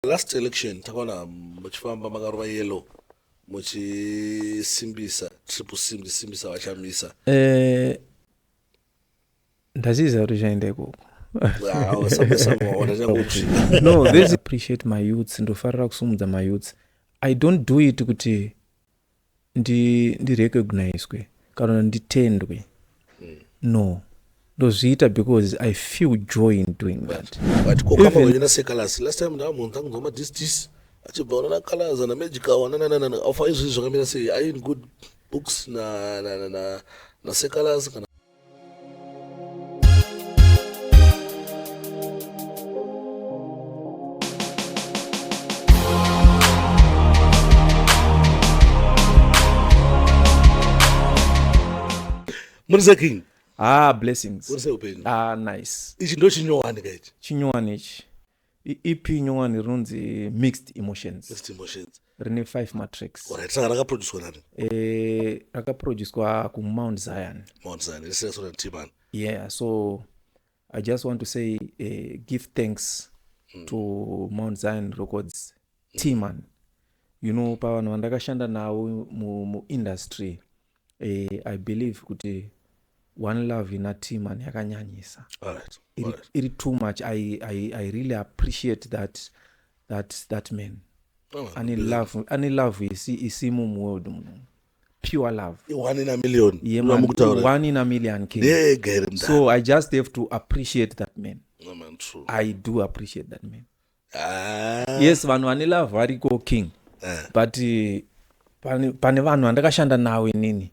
last election takaona muchifamba makarova yellow muchisimbisa triple sim simbisa vachamisa ndaziza kuti chaende ikoko. sambe No, there's appreciate my youths ndofarira kusumudza my youths. I don't do it kuti ndi recognizwe kana nditendwe. No, ndozviita because I feel joy in doing that. But kokamba kwenye sekalasi last time ndamunhu takuzoma this achibva ona colors and magic na offer izvi zvakamira sei are in good books na sekalasi kana Murisa King. Blessings. Murisa upenyu. Nice. Ichi ndo chinyowani kaichi. Chinyowani ichi. EP nyowani rinonzi Mixed Emotions. Mixed Emotions. Rine 5 matrix. Alright, saka rakaproduced nani? Rakaproduced ku Mount Zion. Mount Zion. This is sort of T-Man. Yeah, so I just want to say give thanks to Mount Zion Records T-Man. You know, pa vanhu vandakashanda nawo mu industry. I believe kuti One Love ina T-Man yakanyanyisa. Alright. It too much. I really appreciate that man. Ani love isi mu world muno. Pure love. 1 in a million. Yeah, man, 1 in a million king. Yeah, so I just have to appreciate that man. No, man, true. I do appreciate that man. Yes, vanhu vane love variko king. But pane vanhu vandakashanda nawo inini.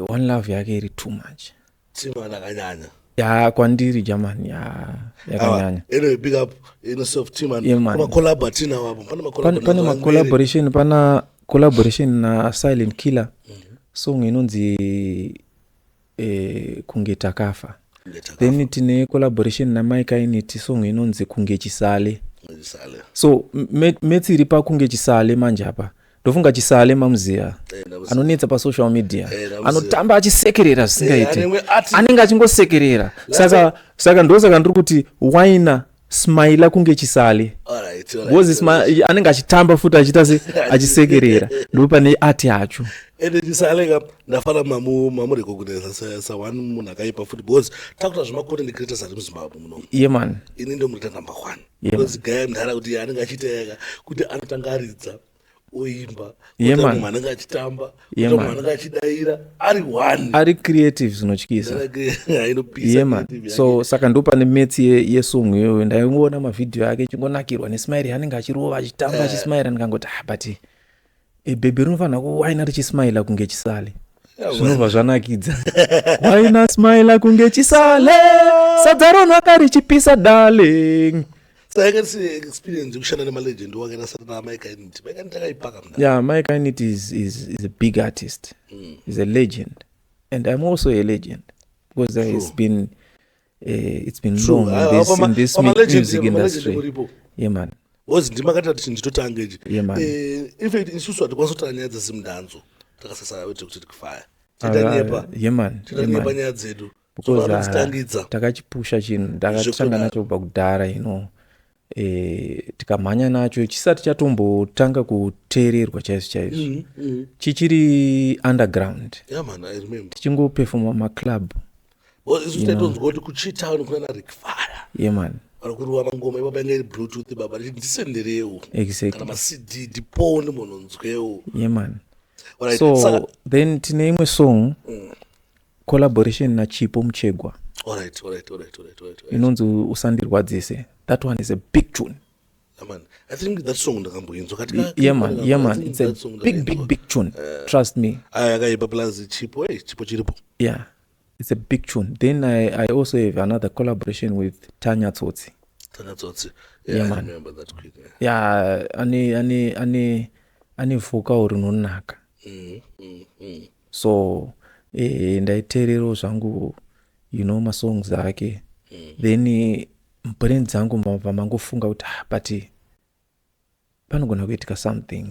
One Love yake iri too much. T-Man akanyanya. Ya kwandiri jamani yakanyanya. Anyway, big up yourself T-Man. Kuma collaborate na wapo. Pana collaboration na Silent Killer. Song inonzi kungetakafa. Then tine collaboration na Mike Ainiti song inonzi kungechisale. So metsiri pa kungechisale manje apa. Ndofunga chisale mamziya anonetsa pa social media anotamba achisekerera singaite anenge achingosekerera saka ndosaka ndiri kuti waina smile kunge chisale because anenge achitamba futi achita se achisekerera ndo pane art yacho ende chisale ka ndafana mamu recognize sa one munhu akaipa futi because takuta zvima content creators ari muZimbabwe muno. Yeah man, ini ndo muri number 1 because guy mndara kuti anenge achiteka kuti anotangaridza oimba kuti mwana ngachitamba kuti mwana ngachidaira ari one ari creative zvinotyisa. Yeah man, so saka ndo pane metsi yesong iyoyo ndaingoona mavidhiyo yake chingonakirwa nesmile anenge achirova achitamba achismile ndikangoti but bebe rinofanira kuwaina richismile kunge chisale zvinobva zvanakidza. Waina smile kunge chisale sadza ronaka richipisa darling. So I can see experience kushana na legend wakena sana Mike Ainiti. Mike Ainiti akaipaka mna. Yeah, Mike Ainiti is a big artist. He's a legend. And I'm also a legend because it's been long in this music industry. Yeah man. Was ndimakata nditotanga iji. Yeah man. In fact isusu atikwanisa nyaya dzimdanzo. Takasasa kuti kufire. Tidanyepa. Yeah man. Tidanyepa nyaya dzedu. Because takachipusha chinhu ndakatanga nacho pakudhara tikamhanya nacho chisati chatombotanga kuteererwa chaizvo chichiri underground. Yeah man, I remember. Tichingopefoma maclub. Kuti kuchitown kuna Rick Fire. Yeah man. Arikuruwa mangoma ibabanga bluetooth baba ndisenderewo. Exactly. Kana CD dipone mononzwewo. Yeah man. Alright. So then tine imwe song collaboration na Chipo Mchegwa. Alright. Inonzi usandirwadzise. That one is a big tune. Yeah man, I think that song ndakamboinzwa katika. Yeah man, it's a big tune. Trust me. Akaipa plus Chipo chiripo. Yeah, it's a big tune. Then I also have another collaboration with Tanya Tsotsi. Yeah, man. I remember that quick. Yeah, ani vocal rinonaka. So ndaiterero zvangu masongs ake. Then brain dzangu mangofunga kuti but panogona kuitika something.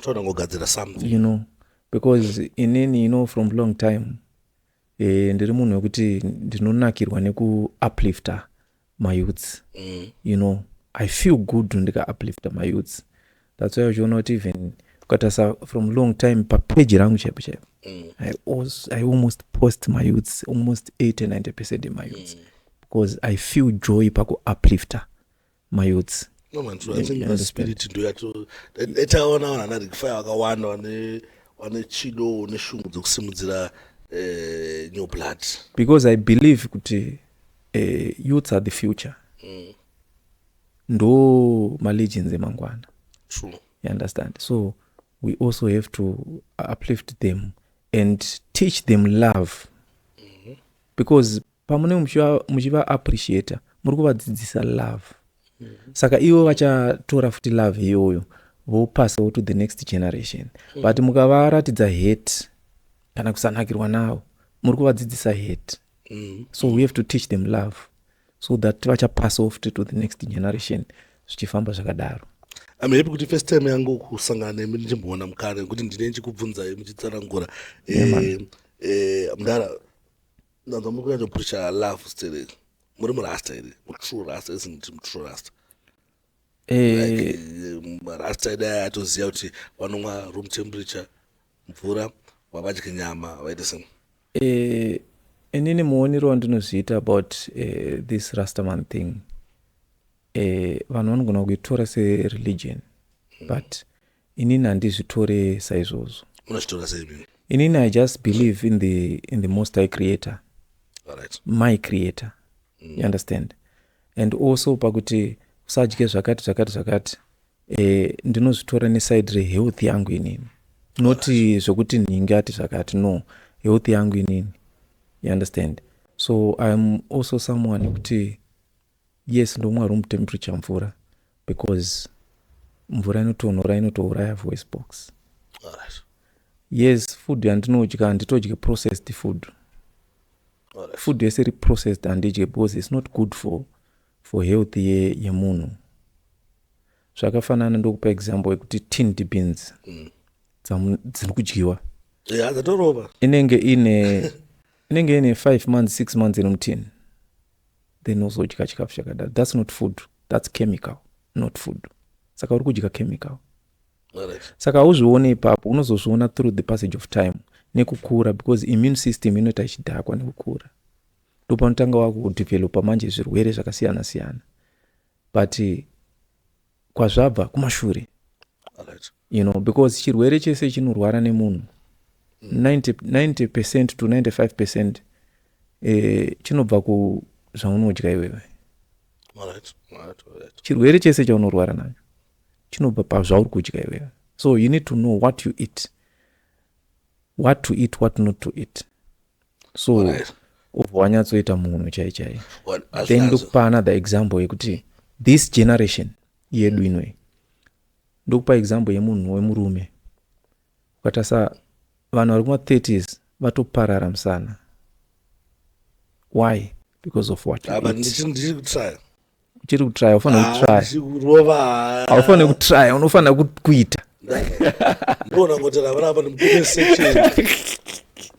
Tonongogadzira something. Because inini from long time ndiri munhu wekuti ndinonakirwa neku uplifter my youths. I feel good ndika uplifta my youths. That's why you're not even ukatasa from long time pa page rangu chaipo. I almost post my youths almost 80-90% of my youths because I feel joy pa ku uplifta my youths. No man, so I think the spirit ndo yato etaona wana nari kufaya wakawanda wane chido ne shungu zokusimudzira new blood, because I believe kuti youths are the future. Ndo ma legends emangwana. True. You understand? So we also have to uplift them and teach them love. Because pamune muchiva appreciate muri kuvadzidzisa love. Saka iwo vachatora futi love iyoyo vopasa to the next generation. But mukavaratidza hate kana kusanakirwa nawo muri kuvadzidzisa hate. So we have to teach them love so that vachapasa off to the next generation zvichifamba zvakadaro. I'm happy kuti first time yangu kusangana nemi ndichimboona mukare kuti ndine ndichikubvunza muchitsanangura mudara ndanza muri kuita preacher love still muri murasta ere true rasta isn't true rasta like rasta ida atoziya kuti vanomwa room temperature mvura vavadye nyama vaite sei. Inini muonero wandinozviita about this rastaman thing, vanhu vanogona kuitora sereligion but inini handizvitore saizvozvo. Unozvitora sei? Inini I just believe in the most high creator. Alright. My creator. You understand? And also pakuti usadye zvakati ndinozvitora neside rehealth yangu inini, noti zvokuti ninge ati zvakati, no, health yangu inini. You understand? So I'm also someone kuti yes ndomwa room temperature mvura because mvura inotonhora inotouraya voice box. Alright. Yes, food yandinodya handitodye processed food. Alright. Food yeseri processed handidye because it's not good for health yemunhu. Zvakafanana ndokupa example yekuti tinned beans dziri kudyiwa. Yeah, dzatorova. Inenge ine 5 months 6 months in mutini, then uzodya chikafu chakadaro. That's not food, that's chemical, not food. Saka uri kudya chemical. Alright. Saka hauzvione ipapo, unozozviona through the passage of time nekukura, because immune system inoita ichidhakwa nekukura. Ndopanotanga wakudevelopa manje zvirwere zvakasiyana siyana, but kwazvabva kumashure. Alright. You know, because chirwere chese chinorwara nemunhu 90% to 95% chinobva kuzvaunodya iwewe. Alright. Chirwere chese chaunorwara nacho chinobva pazvauri kudya iwewe. So you need to know what you eat, what to eat, what not to eat. So wanyatsoita munhu chai. Then ndokupa another example yekuti this generation yedu inoi, ndokupa example yemunhu wemurume ukatasa vanhu vari kuma-30s vatoparara musana. Why? Because of what you eat. Ndichiri kutry. Uchiri kutry, haufaniri kutry, unofanira kuita. Ndona ngoti ravanapa ndimupine section.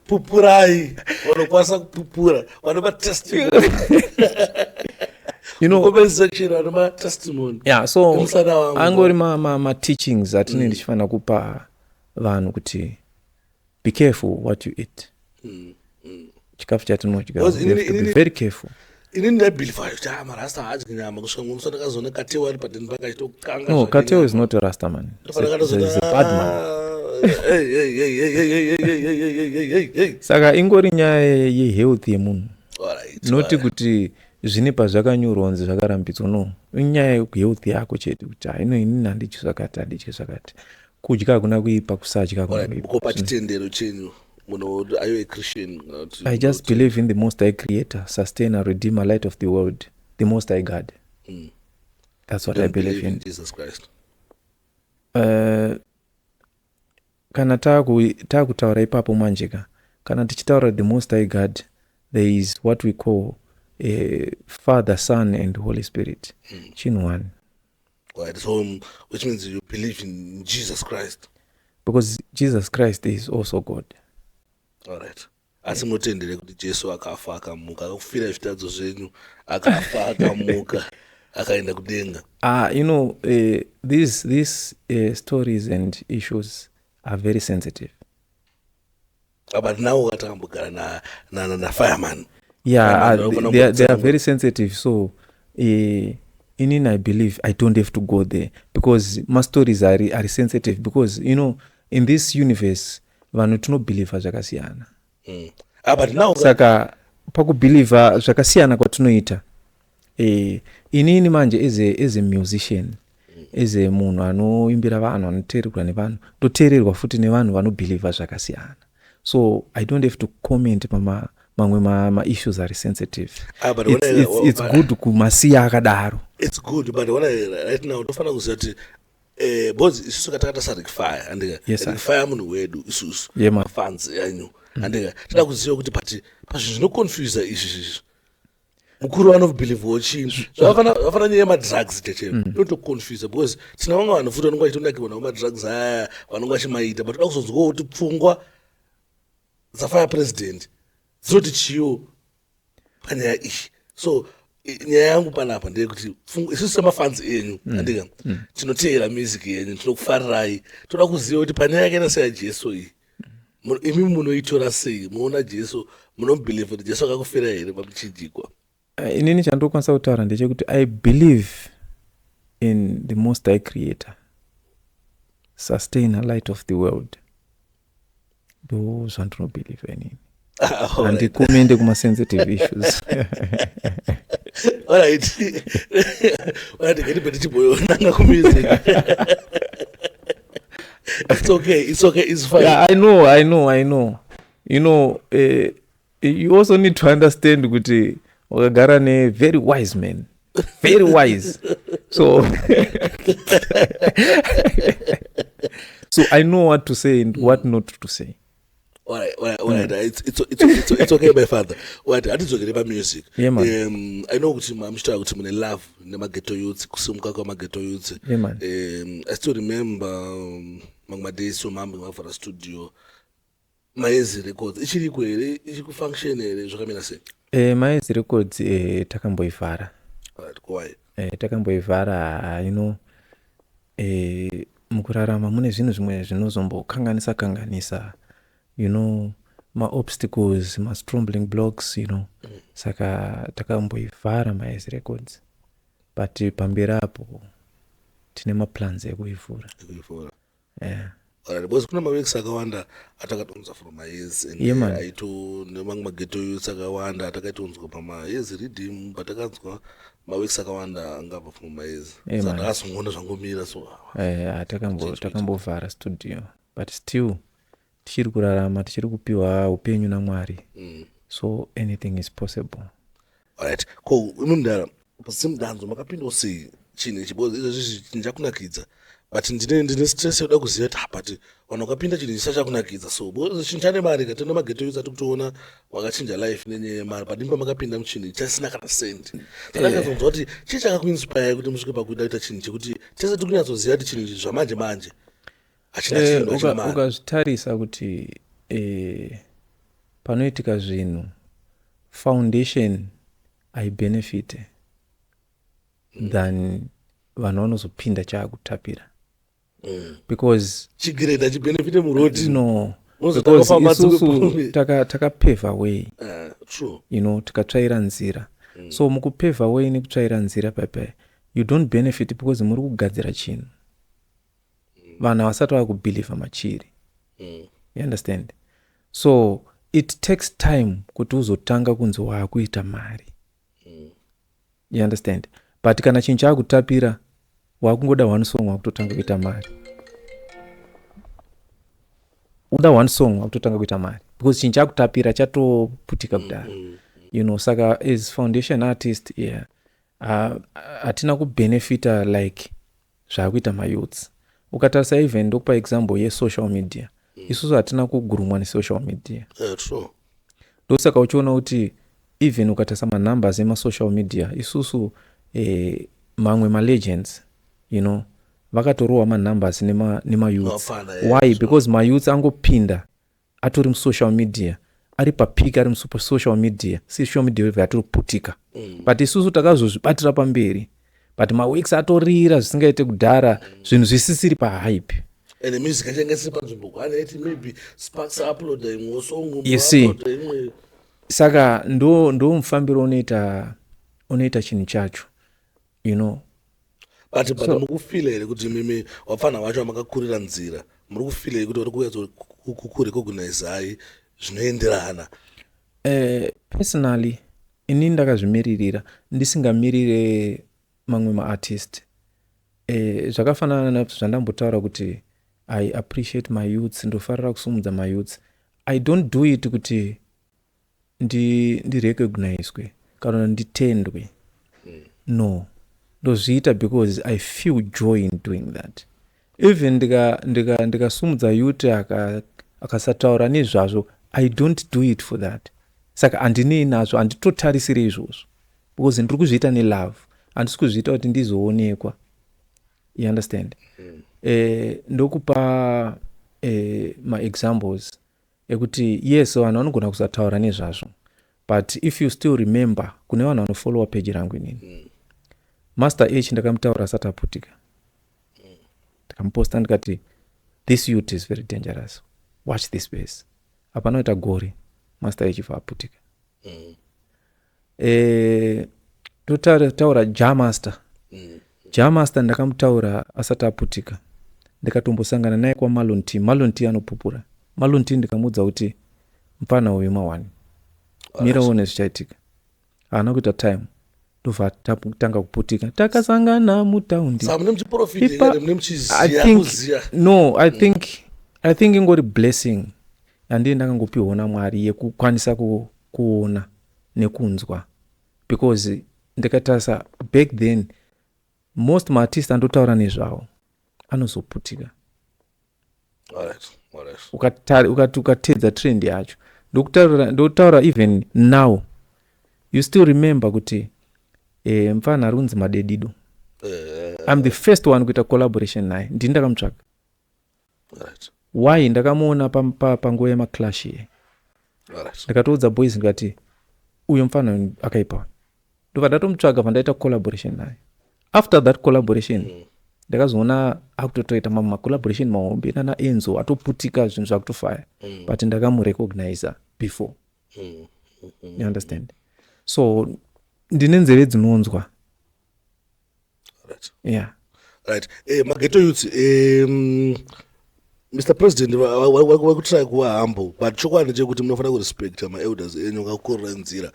Pupurai, vanokwanisa kupupura, vanopa testimony. You know, comment section vanoma testimony. Yeah, so angori ma teachings atine ndichifanira kupa vanhu kuti be careful what you eat. Chikafu chatinodya, you have to be very careful. Inini ndabelieve kuti marasta haadyi nyama kusvika munhu usandakazoona kateo ari padeni pake achitokanga. No, kateo is not a rasta man. He's a bad man. Saka ingori nyaya yehealth yemunhu, noti kuti zvine pazvakanyorwa nzi zvakarambidzwa, no, inyaya yehealth yako chete kuti ino inini handidyi zvakati kudya hakuna kuipa, kusadya hakuna kuipa. Kukopa chitendero chenyu, are you a Christian? I just believe in the Most High Creator, Sustainer, Redeemer, Light of the World, the Most High God. That's what I believe in. Jesus Christ. Kana taakutaura ipapo manjika, kana tichitaura the Most High God, there is what we call Father, Son and Holy Spirit. Chin one. Right, so which means you believe in Jesus Christ. Because Jesus Christ is also God. Alright. Asi mutendere kuti Jesu akafa akamuka, akufira zvitadzo zvenyu, akafa akamuka. akaenda kudenga. These stories and issues are very sensitive. But now wakatambugara na fireman. Yeah, they are very sensitive. So in I believe I don't have to go there because my stories are sensitive because in this universe vanhu tinobhilivha zvakasiyana. But now saka pakubhilivha zvakasiyana kwatinoita inini manje as a musician as a munhu anoimbira vanhu anoteererwa nevanhu toteererwa futi nevanhu vanobhilivha zvakasiyana. So I don't have to comment mamwe ma-issues are sensitive. But it's good kumasiya akadaro. It's good, but right now tofana kuziva kuti bozi isusu katakata sarikfire andika rikfire munhu wedu isusu mafans yanyu andika tida kuziva kuti but pazvinhu zvinoconfuse izvi mukuru vanobhilivha wachinhu zvavafana nyaya yemadrugs cheche inotoconfuse because tina vamwe vanhu futi vanonga vachitonakirwa nawo madrugs aya vanonga vachimaita but toda kuzonzwawo kuti pfungwa dzafire president dzinoti chiyo panyaya iyi. So nyaya yangu panapa ndeyekuti isusu semafans enyu andika tinoteera music yenyu tinokufarirai toda kuziva kuti panyaya yakaenda seyajesu iyi imi munoitora sei, muona jesu munobhilivha kuti jesu akakufira here pamuchinjikwa. Inini chandokwanisa kutaura ndechekuti I believe in the most high creator, sustainer, light of the world. Ndo zvandinobhilivha inini. Handikomende kuma-sensitive issues. Alright. Nanga kumusik. It's okay, it's fine. Yeah, I know. You also need to understand kuti wakagara ne very wise man. Very wise. So I know what to say and what not to say. Alright. It's okay, my father. What atizogere pa music. Yeah, man. I know kuti mamshita kuti mune love nemaghetto youths, kusumuka kwamaghetto youths. Yeah, man. I still remember mamwe days so mambe mavhara studio. Maezi Records ichiriko here, ichikufunction here zvakamira sei? Maezi Records takamboivhara. Alright, why? Takamboivhara, mukurarama mune zvinhu zvimwe zvinozombokanganisa ma-obstacles, ma-stumbling blocks, Saka takamboivhara Maezi Records. But pamberi apo tine ma-plans ekuivhura. Yeah. Alright, because kuna maweeks akawanda atakatonzwa from Maezi and aito nemamwe maghetto youths akawanda atakaitonzwa pamaezi Redeem but akanzwa maweeks akawanda angabva from Maezi. Saka ndakazongoona zvangomira so. Takambovhara studio but still tichiri kurarama, tichiri kupiwa upenyu naMwari. So anything is possible. Alright, ko inondara pasimdanzo makapinda sei chini chibozi izvo chinjakunakidza. But ndine stress yoda kuziva kuti but vanhu vakapinda chinhu chisachakunakidza so bozi chinchane mari katenda maghetto youths atikutoona wakachinja life nenyaya yemari but ndimba makapinda muchinhu chasina kana sendi. Ndakazonzwa kuti chii chakakuinspire kuti musvike pakuda kuita chinhu chekuti tese tikunyatsoziva kuti chinhu ichi zvamanje manje hachina chinhu chemari. Ukazvitarisa kuti panoitika zvinhu foundation aibenefite than vanhu vanozopinda chaakutapira. Because chigireda chibenefite murodi because isusu takapave way. True. Tikatsvaira nzira. So mukupave way nekutsvaira nzira paipai you don't benefit because muri kugadzira chinhu vanhu vasati vakubhilivha machiri. You understand? So it takes time kuti uzotanga kunzi waakuita mari. You understand? But kana chinhu chaakutapira wakungoda one song wakutotanga kuita mari. Uda one song wakutotanga kuita mari because chinhu chakutapira chatoputika kudara. Saka as foundation artist hatina kubenefita like zvaakuita mayouths. Ukatarisa even ndokupa example ye-social media. Isusu hatina kugurumwa ne-social media. True. Ndosaka uchiona kuti even ukatarisa ma-numbers ema-social media isusu mamwe ma-legends vakatorowa ma-numbers nema-youths. Why? Because ma-youths angopinda atori mu-social media ari papiki ari mu-social media social media atiri kuputika. But isusu takazozvibatira pamberi but maweeks atorira zvisingaite kudhara zvinhu zvisisiri pahype and music achangasiri panzvimbo kwanaiti maybe sparks upload imwe song you see imwe saka ndo mufambiro unoita chinhu chacho you know but mukufila here kuti mimi wapfana wacho makakurira nzira muri kufila here kuti vari kuedza kurecognizai zvinoenderana personally ini ndakazvimiririra ndisingamirire mamwe maartist zvakafanana nazvandambotaura kuti I appreciate my youths ndofarira kusumudza my youths I don't do it kuti ndirecognizwe kana nditendwe no ndozviita because I feel joy in doing that even ndikasumudza youth akasataura nezvazvo I don't do it for that saka handinei nazvo handitotarisiri izvozvo because ndiri kuzviita nelove handisi kuzviita kuti ndizoonekwa you understand ndokupa maexamples ekuti yes vanhu vanogona kusataura nezvazvo but if you still remember kune vanhu vanofollowa page rangu inini Master H ndakamutaura asati aputika ndikamuposta ndikati this youth is very dangerous watch this space apanoita gori Master H ifa aputika totaura Jamaster ndakamutaura asati aputika ndikatombosangana naye kwa Malon T anopupura Malon T ndikamudza kuti mfana uyu mawani mira uone zvichaitika haana kuita time ndobva tanga kuputika takasangana mutaundi I think ingori blessing handii ndakangopiwa naMwari yekukwanisa kuona nekunzwa because ndikatarisa back then most maartist andotaura nezvavo anozoputika ukatedza trend yacho ndotaura even now you still remember kuti mfana arunzi Madedido I'm the first one kuita collaboration naye ndini ndakamutsvaka why ndakamuona panguva yemaclash ye ndikatoudza boys ndikati uyo mfana akaipa ndobva ndatomutsvaga pandaita collaboration naye after that collaboration ndakazoona akutotoita macollaboration mahombe nanaenzo atoputika zvinhu zvakutofaya but ndakamurecogniza before you understand so ndine nzeve dzinonzwa yeah right Mageto youth Mr President wakutry kuva humble but chokwadi chekuti munofanira kurespecta maelders enyu akakurira nzira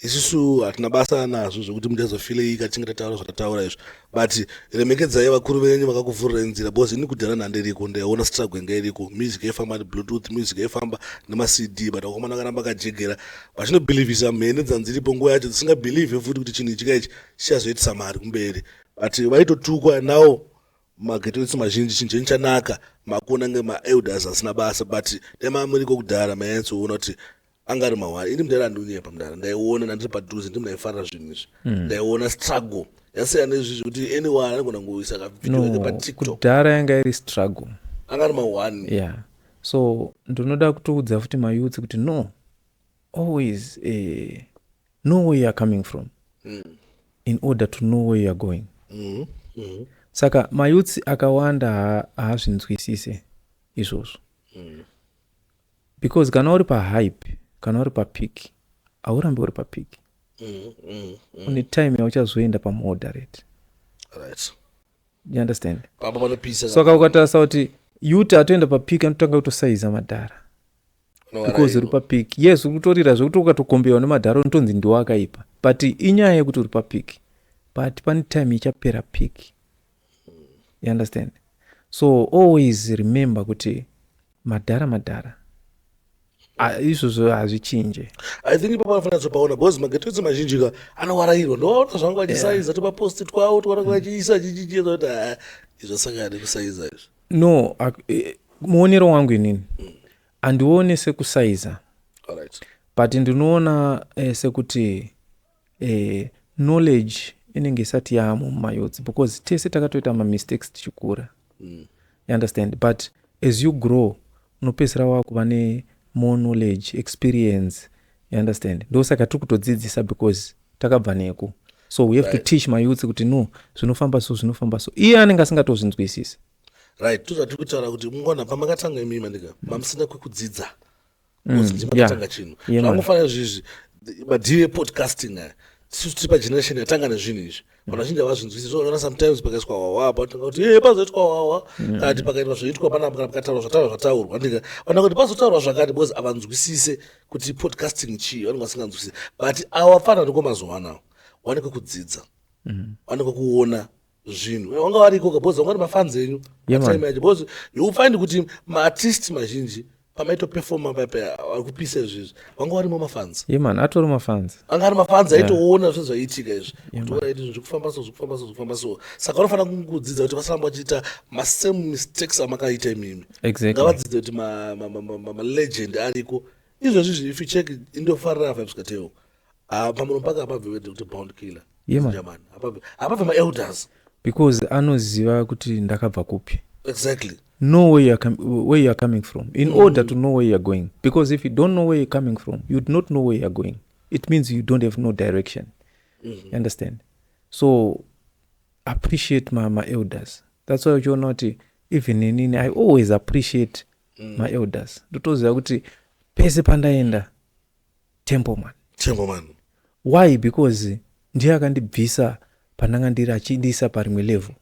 isusu hatina basa nazvo zvokuti muchazofilei tichinge tataura zvatataura izvo but remekedzai vakuru venyu vakakuvhurira nzira because ini kudhara nhande iriko ndaiona struggle inga iriko music yaifamba nebluetooth music yaifamba nemacd but wakomana akaramba akajegera vachinobhilivhisa mhene dzanziripo nguva yacho dzisingabhilivhe futi kuti chinhu ichi kaichi chichazoitisa mari kumberi but vaitotukwa nawo Mageto youth mazhinji chinhu chanaka makuona nge maelders asina basa but demamuriko kudhara mayanzoona kuti angari mawari ini mudhara handinyepa mudhara ndaiona nandiri padhuze ndi mnaifarira zvinhu izvi ndaiona struggle yasiyana nezvizvi kuti anyone anogona ngoisa kavideo yake patiktok kudhara yanga iri struggle angari mawani yeah so ndinoda kutoudza futi mayouth kuti no always know where you are coming from in order to know where you are going saka mayouth akawanda haazvinzwisise izvozvo because kana uri pahype kana uri papeak haurambi uri papeak une time yauchazoenda pamoderate right you understand papa panopisa saka ukatarisa kuti youth atoenda papeak anotanga kutosaiza madhara because uri papeak yes ukutorira zvokuti ukatokombewa nemadhara unotonzi ndiwo akaipa but inyaya yekuti uri papeak but pane time ichapera peak you understand so always remember kuti madhara izvozvo hazvichinje I think ipapo anofanira zopaona because Mageto youth mazhinji ka anowarairwa ndoona zvangu vachisaiza topaposti twavo twavanenge vachiisa chichichiedza kuti izvo sakade kusaiza izvo no muonero wangu inini handione sekusaiza but ndinoona sekuti knowledge inenge isati yamo mumayouth because tese takatoita mamistakes tichikura you understand but as you grow unopedzisira wakuva more knowledge experience you understand ndosaka tiri kutodzidzisa because takabva neko so we have to teach my youth kuti no zvinofamba so iye anenge asingatozvinzwisisi. Right, tuzati kutaura kuti mungona pamakatanga imi mandika mamusina kwekudzidza ndimakatanga chinhu zvangofanira zvizvi madhiyo epodcasting aya tisu tiri pageneration yatanga nezvinhu izvi vanhu vazhinji havazvinzwisisi zvoona sometimes pakaiswa wawa patanga kuti pazoitwa wawa kati pakaitwa zvoitwa panapa kana pakataurwa zvataurwa ndika vana kuti pazotaurwa zvakati because havanzwisise kuti podcasting chii vanenge vasinganzwisisi but avafanira ndiko mazuva anawo wane kwekudzidza wane kwekuona zvinhu wanga wariko because wanga uri mafans enyu time yacho because you find kuti maartist mazhinji pamaitoperforma varikupisa izvizvi vanga varimo mafans man atori mafans anga ari mafans aitoona zvinhu zvaiitika izvi kutoona kuti zvikufamba so saka vanofanira kungodzidza kuti vasaramba vachiita masame mistakes amakaita imimi ngavadzidze kuti malegend ariko izvozvizvi if you check indofarira vibes kateo pamuno mpaka apabve Dr. Bound Killer apabve maelders because anoziva kuti ndakabva kupi. Exactly. Know where you are coming from in order to know where you are going, because if you don't know where you're coming from you would not know where you are going. It means you don't have no direction. You understand? So appreciate my elders. That's why you're not even in I always appreciate my elders. Ndotoziva kuti pese pandaenda Temple Man. Why? Because ndiye akandibvisa pandanga ndiri achindisa parimwe level.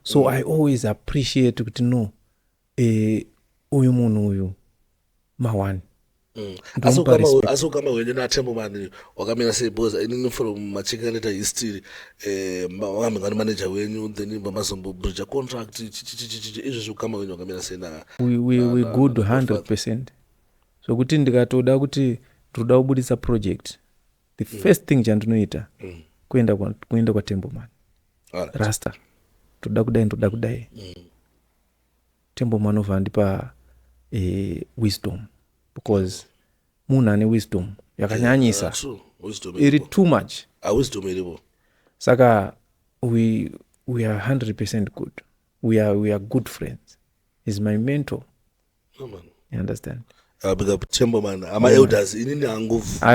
So I always appreciate kuti no uyu munhu uyu mawani. Asi ukama wende naTemple Man wakamira sei because inini from machikaneta history wakamira manager wenyu then mamazombo bridge contract izvo ukama wenyu wakamira sei na we good 100%. So kuti ndikatoda kuti toda kubudisa project the first thing chandinoita kuenda kwa Temple Man. Rasta toda kudai Temple Man ovandipa wisdom because munhu ane wisdom yakanyanyisa iri too much wisdom iripo saka we are 100% good. We are good friends. He's my mentor. You understand? Big up Temple Man. Ama elders inini hanguvu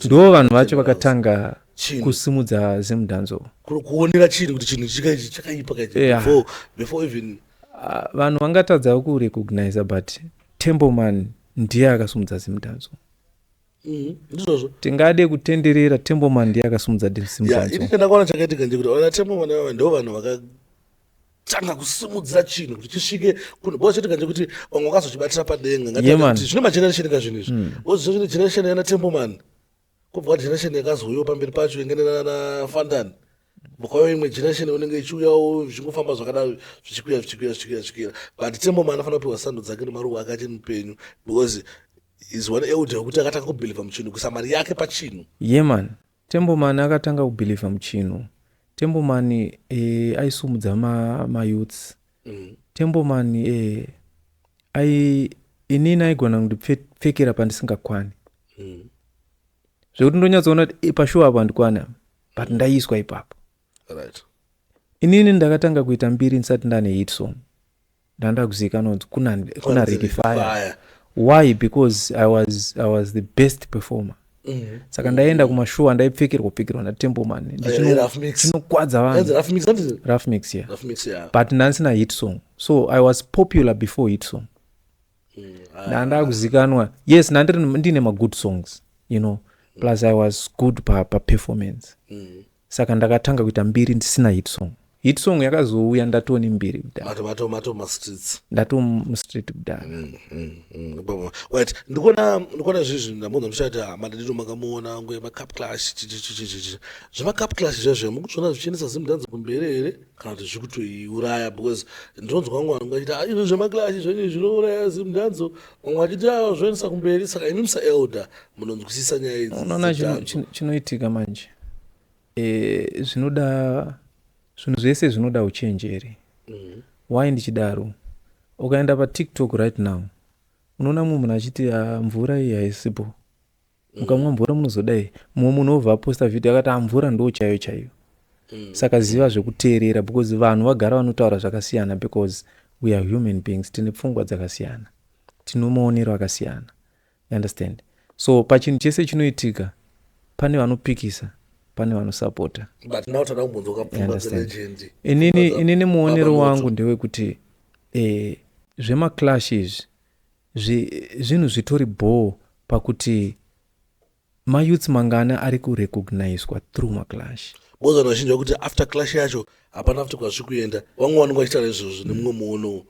ndo vanhu vacho vakatanga kusimudza zemudhanzo kuonera chini kuti chinhu chakaipa before even vanhu vangatadza kurecognize but Temple Man ndiye akasimudza zemudhanzo. Ndizvozvo tingade kutenderera Temple Man ndiye akasimudza zemudhanzo. Ini ndakaona chakaitika ndekuti ona Temple Man ndo vanhu vakatanga kusimudzira chinhu kuti chisvike kuno bosi chitika ndekuti vamwe vakazochibatira padenga ngati zvine mageneration kazvinhu izvi bosi zvine generation yana Temple Man kubva generation yakazouya pamberi pacho ingenera na Fandan mukauya imwe generation unenge ichiuyawo zvingofamba zvakadaro zvichikwira but Temple Man anofanira kupiwa sando dzake nemaruwa akati mupenyu because is one elder wekuti akatanga kubhilivha muchinhu kusamari yake pachinhu. Man Temple Man akatanga kubhilivha muchinhu. Temple Man aisumudza mayouths. Temple Man inini aigona kundipfekera pandisingakwani zvekuti ndonyatsoona kuti pashuwa apa handikwana but ndaiswa ipapo. Inini ndakatanga kuita mbiri ndisati ndane hit song ndanda kuzivikanwa kuti kuna rectifier. Why? Because I was the best performer. Saka ndaenda kumashuwa ndaipfekerwa na Temple Man chinokwadza vanhu rough mix but ndansina hit song so I was popular before hit song. Ndanda kuzikanwa yes ndine ma good songs you know plus I was good pa performance. Saka ndakatanga kuita mbiri ndisina hit song. Hit song yakazouya ndatoni mbiri kudhaya ndato mustreet kudhaya. Wait ndikona zvizvi ndamona muchati madadiro makamuona ngwe macup clash zvemacup clash zvezvo mukuzviona zvichiendesa zimudhanzo kumberi here kana kuti zvikutoiuraya because ndinonzwa vamwe vanhu vachiti izvo zvemaclash zvenyu zvinouraya zimudhanzo vamwe vachiti zvoendesa kumberi saka imi musa elder munonzwisisa nyaya idzi. Unoona chinoitika manje zvinoda zvinhu zvese zvinoda uchenjeri. Why ndichidaro? Ukaenda paTikTok right now unoona munhu achiti mvura iyi haisipo mukamwa mvura munozodai mumwe munhu obva aposta vhidhiyo akati mvura ndo chaiyo. Saka ziva zvekuteerera because vanhu vagara vanotaura zvakasiyana because we are human beings tine pfungwa dzakasiyana tine maonero akasiyana. You understand? So pachinhu chese chinoitika pane vanopikisa pane vanosapota. But now tada kumbonzoka pfungwa dzelegend. Inini muonero wangu ndewekuti zvemaclash izvi zvinhu zvitori bhoo pakuti mayouth mangana ari kurecognizwa through maclash. Boza vazhinji kuti after clash yacho hapana futi kwazviri kuenda. Vamwe vanenge vachitaura izvozvo nemumwe muono.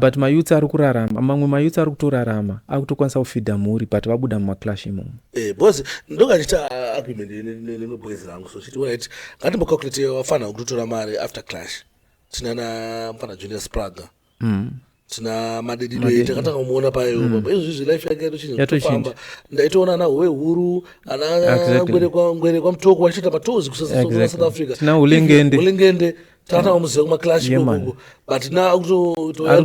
But mayouth ari kurarama, mamwe mayouth ari kutorarama, ari kutokwanisa kufidha mhuri but vabuda mumaclash imomo. Bozi ndokachita argument nemabhoys rangu so chiti right ngatimbocalculate wafana kutotora mari after clash. Tinana mfana Julius Praga. Tina madedido takatanga kumuona payo baba izvi life yake yatochinja ndaitoona na howe huru ana ngwere kwa mtoko wachita patozi kusasa South Africa tina ulengende tata umuziva kuma clash koko but na akuita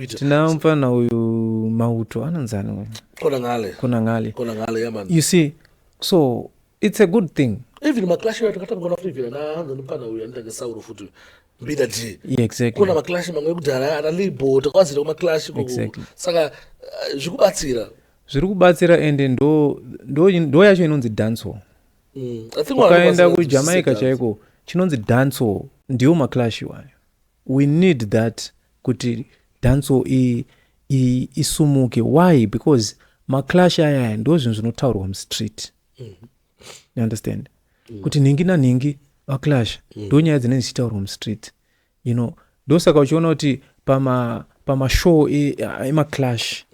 tina mfana uyu Mauto ananzani kona ngale yaman. You see, so it's a good thing. Even ma clash yato katanga kona free na hanza nopana uyu anitanga sauro futu mbida ji. Yeah, exactly. Kuna maclash mamwe kudhara analibo takwazira kuma clash koko. Exactly. Saka zviri kubatsira ende ndo yacho inonzi dancehall. Ukaenda kuJamaica chaiko chinonzi dancehall ndiyo maclash iwayo. We need that kuti dancehall isumuke. Why? Because maclash aya ndo zvinhu zvinotaurwa mustreet. You understand? Kuti ningi na ningi maclash ndo nyaya dzinenge dzichitaurwa mustreet. You know, ndosaka uchiona kuti pamashow emaclash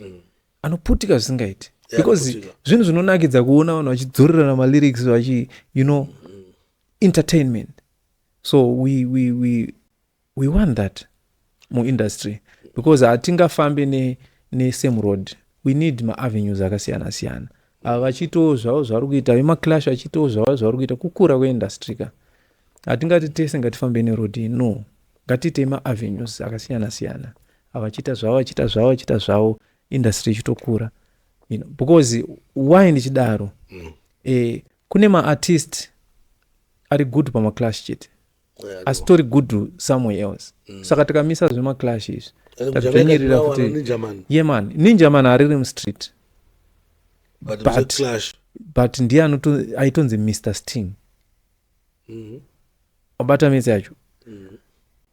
anoputika zvisingaiti. Because zvinhu zvinonakidza kuona vanhu vachidzorera namalyrics vachi, you know, entertainment. So we want that muindustry because hatingafambi same road. We need maavenues akasiyana-siyana. Vachito zvavo zvari kuita vemaclash vachito zvavo zvari kuita kukura kweindustry ka. Hatingati tese ngatifambe neroad no. Ngatiite maavenues akasiyana-siyana. Vachita zvavo industry ichitokura. You know, because why ndichidaro? Kune maartist ari good pamaclash chete. Asitori good to somewhere else. Saka tikamisa zvemaclash izvi. Tatonyerera kuti yeah man, Ninja Man ariri mustreet. But ndiye aitonzi Mr. Sting. Abata mezi yacho.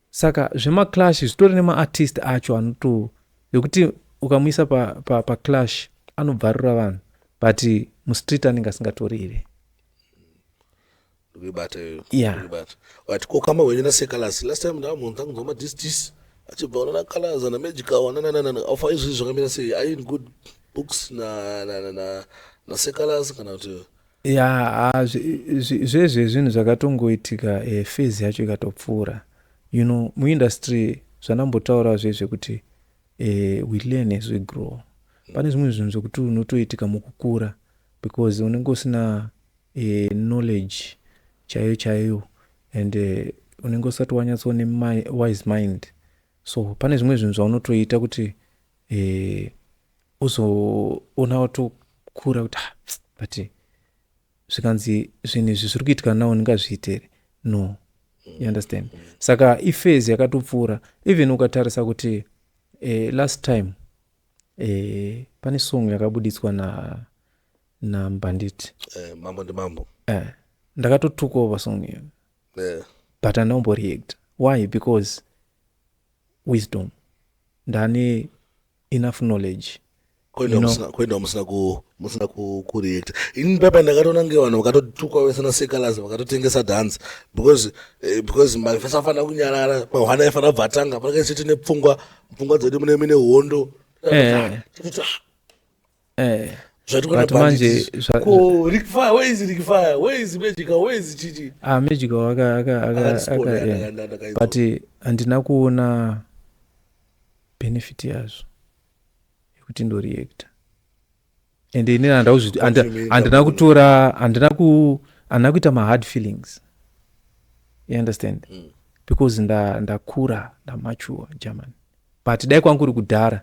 Saka zvemaclash zvitori nemaartist acho anoto yokuti ukamuisa pa clash anobvarura vanhu but mustreet anenge asingatorire. Yeah. But kama wenye na sekalasi last time ndamunza ngoma this achibva na colors na magical na offer izvi zvakamira sei are in good books na sekalasi kana kuti yeah zvezve zvinhu zvakatongoitika phase yacho ikatopfuura. You know, muindustry zvanambotaura zvezve kuti we learn as we grow. Pane zvimwe zvinhu zvokuti unotoitika mukukura because unenge usina knowledge chaiyo and unenge usati wanyatsoone wise mind. So pane zvimwe zvinhu zvaunotoita kuti uzoona watokura kuti but zvikanzi zvinhu izvi zviri kuitika nawo ndingazviitere no. You understand? Saka iphase yakatopfuura. Even ukatarisa kuti last time pane song yakabuditswa na Bandit mambo ndi mambo. Ndakatotook over song iyo. But I react. Why? Because wisdom. Ndane enough knowledge. Kwenda musina kureact. In pepa ndakatona ngevanhu vakatotuka vesana sekalasi vakatotengesa dance because mafasafana kunyarara mahwana ifana bvatanga pakaisiti nepfungwa dzedu mune hondo. But manje where is chichi Magical waka but handina kuona benefit yazvo kuti ndo react and ini handina kutora handina kuita hard feelings. You understand? Because ndakura ndamature German but dai kwangu uri kudhara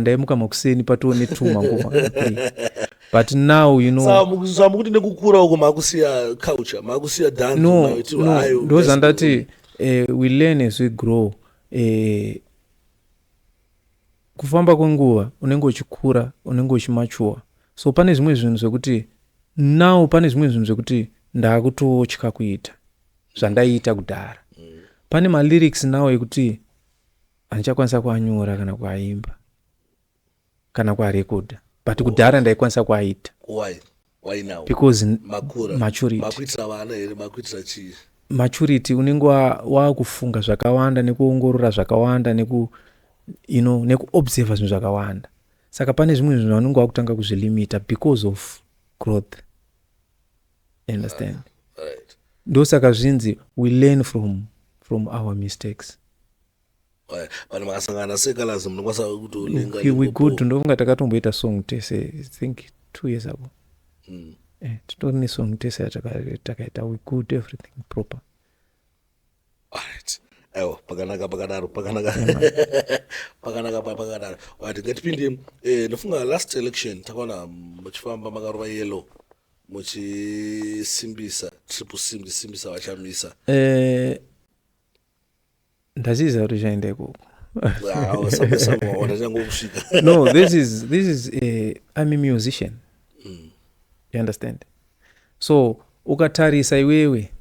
ndaimuka makuseni patone 2 mangoma 3 but now you know samukuti nekukura uko makusiya culture makusiya dance no those andati we learn as we grow. Kufamba kwenguva unenge uchikura unenge uchimachuwa. So pane zvimwe zvinhu zvekuti now pane zvimwe zvinhu zvekuti ndaakutotya kuita zvandaita kudhara. Pane malyrics now ekuti handichakwanisa kuanyora kana kuaimba kana kuarekodha, but kudhara ndaikwanisa kuaita. Why now? Because Makura. maturity. Makuitira vana here, makuitira chii? Maturity unenge wakufunga zvakawanda nekuongorora zvakawanda nekuobserva zvinhu zvakawanda. Saka pane zvimwe zvinhu vanenge wakutanga kuzvilimita because of growth. Understand? Right. Ndosaka zvinzi we learn from our mistakes. Vanhu vakasangana sekalazi munokwanisa kuti ulinga. We good. Ndofunga takatomboita song tese, I think 2 years ago. Titori nesong tese takaita we good, everything proper. Alright. Ewo, pakanaka. Wati ngatipinde ndofunga last election takaona muchifamba makarova yellow muchisimbisa triple simbisa vachamisa. Ndaziza kuti chaenda ikoko. Ndachangosvika. No, this is I'm a musician. You understand? So ukatarisa iwewe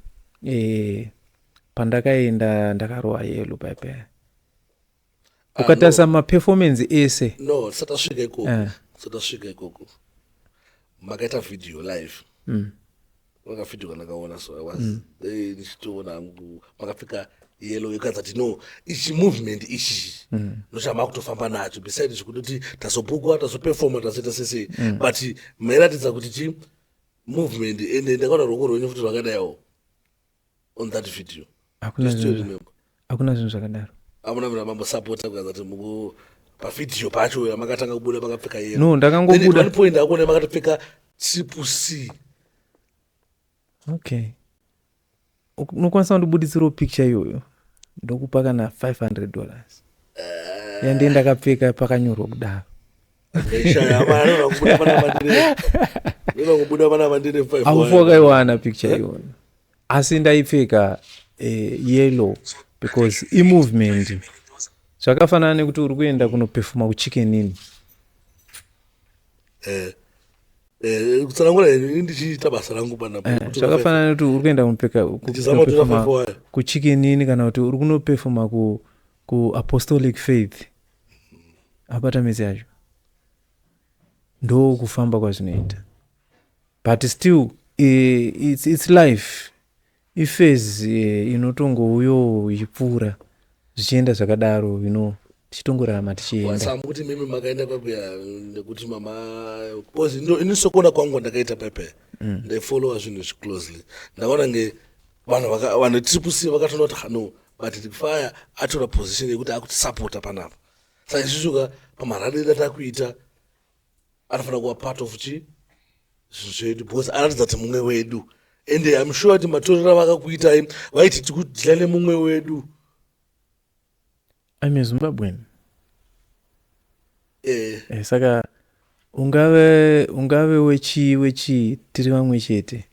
pandakaenda ndakarova yellow paipa. Ukatarisa maperformance ese. No, satasvika ikoko. Makaita video live. Maka video kanakaona, so I was nichitoona makapfeka yellow ikazati no ichi movement ichi noshama kutofamba nacho besides zvekuti tasopukwa tasoperforma tasoita sese but mairatidza kuti chi movement ende ndakaona ruoko rwenyu futi rwakadaiwo on that video. Hakuna zvinhu zvakadaro. Amuna mna mambo support akazati muku pavideo pacho makatanga kubuda makapfeka yellow. No, ndakangobuda. One point akone makatopfeka triple C. Okay. Unokwanisa kundibuditsirawo picture iyoyo ndokupa kana $500 yande ndakapfeka pakanyorwa kudaro. Akufokaiwana picture iyoyo asi ndaipfeka yellow because movement zvakafanana nekuti uri kuenda kunoperforma kuchicken inn. Kutsanangura ndichiita basa rangu panapo. Zvakafanana nekuti uri kuenda kunoperforma kuchicken inn kana kuti uri kunoperforma kuapostolic faith. Apata mezi yacho ndo kufamba kwazvinoita, but still it's life. Ifezi inotongouyo ichipfuura zvichienda zvakadaro tichitongorarama tichienda. Wasamu kuti mimi makaenda pakuya nekuti mama because inisokona kwangu ndakaita pepe ndaifollowa zvinhu closely ndaona vanhu triple C vakatonota no but fire atora position yekuti akuti support panapa. Saka izvizvo pamaradeda takuita anofana kuva part of zvinhu zvedu because anoratidza kuti mumwe wedu and I'm sure kuti matorera vakakuitai vaiti tikudyane mumwe wedu. I'm a Zimbabwean. Saka ungave wechi tiri vamwe chete.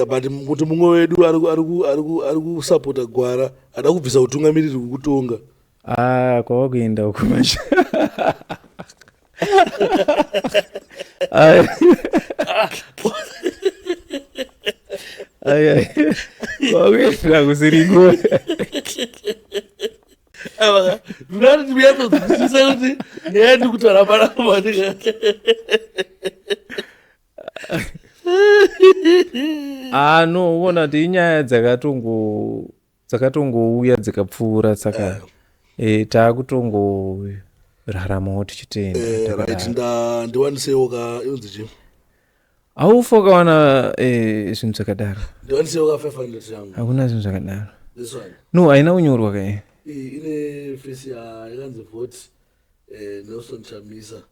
But kuti mumwe wedu ari kusapota gwara ada kubvisa utungamiriri kukutonga. Kwavakuenda uko masha. Kwavakuenda kusiriko. Ndinati ndiyatozwisisa kuti ndiyandi kutarapana no uona kuti inyaya dzakatongouya dzikapfuura saka taakutongoraramawo tichitenda. Ndiwanisewo inonzi chi haufa ukawana zvinhu zvakadaro. Ndiwanisewo 500 yangu. Hakuna zvinhu zvakadaro. This one. No, haina kunyorwa kai. Ine face yakanzi vote Nelson Chamisa.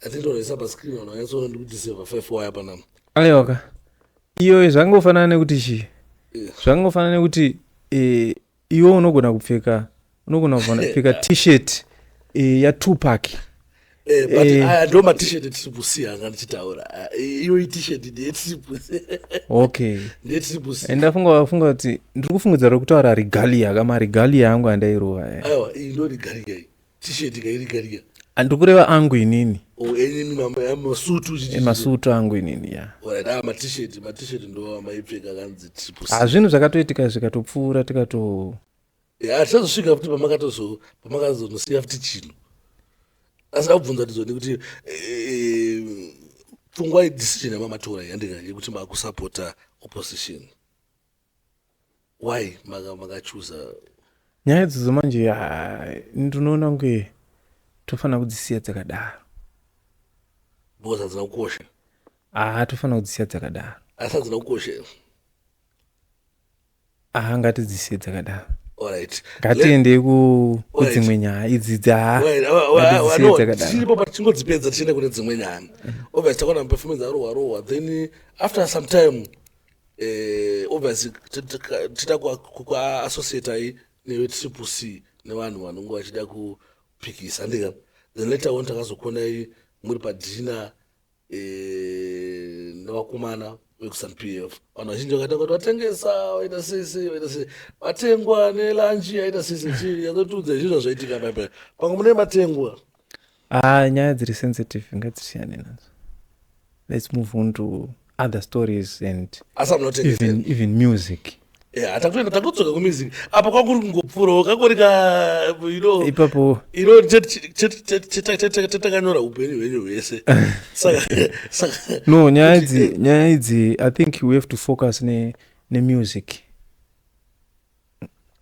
I think unoisa pascreen unoyatsona ndikuti save 5 wire panapa. Aiwaka. Iyo zvangofanana nekuti chi? Zvangofanana nekuti iwo unogona kupfeka t-shirt ya Tupac. But ndo t-shirt triple C anga ndichitaura. Iyo t-shirt ndiye triple C. Okay. Ndiye triple C. Ndafunga kuti ndiri kufungudza rekutaura regalia kama regalia yangu andairova. Aiwa, ndo regalia. T-shirt ika regalia. Andikureva angu inini. enyi masutu masutu angu inini ya matisheti ndo maipfeka kanzi zvinhu zvakatoitika zvikatopfuura tikato tichazosvika futi pamakazonosiya futi chinhu asi akubvunza tizoni kuti pfungwa idecision yamamatora yandika yekuti makusapota opposition why makachuza nyaya idzodzo manje ndinoona kunge tofanira kudzisiya dzakadaro because hadzina kukosha tofanira kudzisiya dzakadaro asi hadzina kukosha ngatidzisiye dzakadaro alright ngatiende kudzimwe nyaya idzi ngatidzisiye dzakadaro tiripo patichingodzipedza tichienda kune dzimwe nyaya obviously takaona maperformance arohwa then after some time obviously tida kuassociate newetriple C nevanhu vanonge vachida kupikisa ndika then later on takazokonai muri padhina nevakomana vekusanpf vanhu vazhinji vakatanga kuti vatengesa vaita sese vatengwa nelanji aita sese chii yazotudza izvizvo zvaitika paipa pamwe mune matengwa nyaya dziri sensitive ngadzisiyane nadzo. Let's move on to other stories and even music. Atakuenda takudzoka kumusic apa kwakuri kungopfurawo kakorika ipapo chetakanyora upenyu hwenyu hwese no nyaya idzi I think we have to focus music.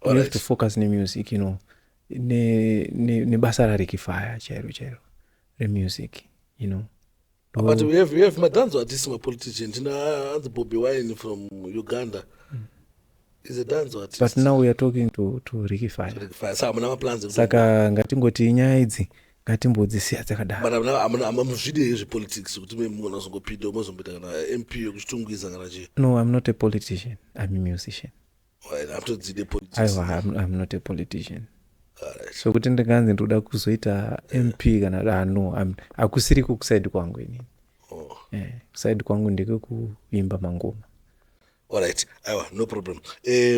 We have to focus music, you know, nebasa rarikifaya chairo remusic, you know. But we have madanzo artist, my politician, Tina Bobby Wine from Uganda. Is a dance artist. But now we are talking to Ricky Fire. Saka ngatingoti nyaya idzi ngatimbodzisiya dzakadaro. But I'm zvidei politics kuti munhu azongopinda mozomboita kana MP yokuchitungwiza kana chi. No, I'm not a politician. I'm a musician. Well, I'm not a politician. Alright. So kuti ndikanzi ndoda kuzoita MP kana no, akusiri kusaidi kwangu ini. Kusaidi kwangu ndiko kuimba mangoma. Alright, no problem.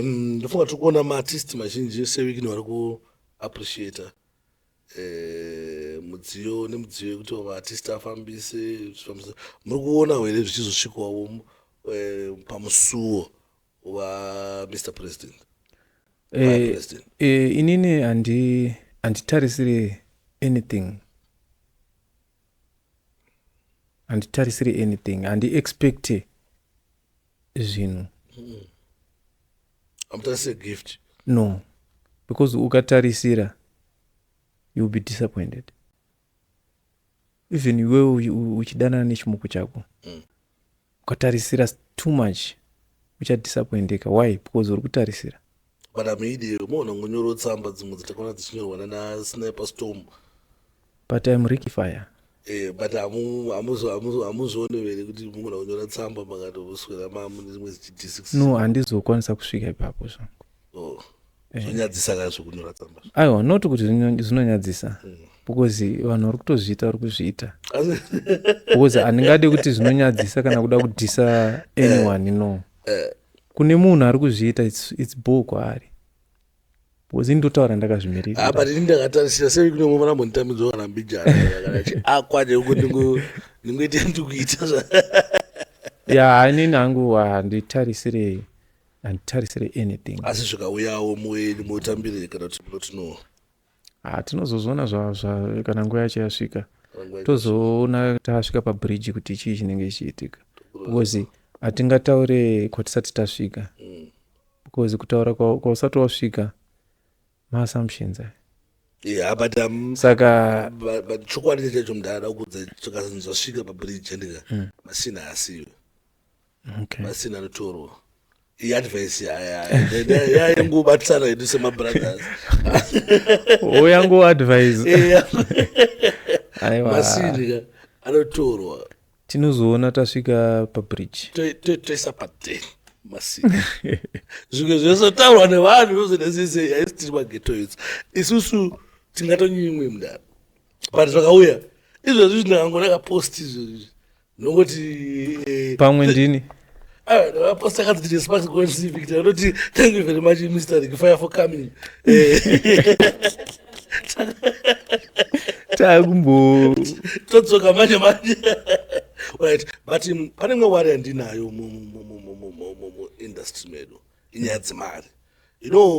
Ndofunga tukuona maartist mazhinji seviki vari kuappreciate mudziyo nemudziyo yekuti vaartist afambise muri kuona here zvichizosvikawo pamusuwo waMr President. Inini handitarisiri anything handi-expecte zvinhu. Amutarisire gift? No, because ukatarisira you'll be disappointed. Even iwewe uchidanana nechimuko chako ukatarisira too much uchadisappointeka. Why? Because uri kutarisira. But amidi umeona ngonyoro tsamba dzimwe dzitakona dzichinyorwa na Sniper Storm. But I'm Ricky Fire. But amuzoone vere kuti mungona kunyora tsamba makatoswera mamu nezvimwe D6. No, handizokwanisa kusvika ipapo zvangu. Zvonyadzisa kazvo kunyora tsamba. Aiwa, not kuti zvinonyadzisa. Because vanhu vari kutozviita vari kuzviita. Because handingade kuti zvinonyadzisa kana kuda kudhisa anyone, no. Kune munhu ari kuzviita it's bore kwaari. Because indotaura ndakazvimirira. But ndakatarisira sei kune mumwe anambonitamidzwa kana mbijana akati akwaje kuti ndingoita ndikuita. Inini hangu handitarisire anything. Asi zvikauyawo muweni mutambire kana kuti munoti no. Tinozozviona zva kana nguva yacho yasvika. Tozoona tasvika pabridge kuti chii chinenge chichiitika. Because hatingataure kwatisati tasvika. Because kutaura kwausati wasvika ma-assumptions but saka but chokwadi chacho mndada kudza chakazosvika pabridge ndika masina asiwe. Okay. Masina anotorwa i-advice yaingobatisana hedu semabrothers oyangoadvise masina anotorwa tinozoona tasvika pabridge toisa pateni masina zvimwe zvesotaurwa nevanhu ozodasise aisitiri magetoids isusu tingatonyimwe mndana but zvakauya izvozvi zvinango ndakapost izvozvi nongoti pamwe ndini ndakaposta akati ndine sparks going civic ndinoti thank you very much Mr. Ricky Fire for coming takumbo todzoka manje right but pane imwe wari yandinayo muindustry medu inyaya dzemari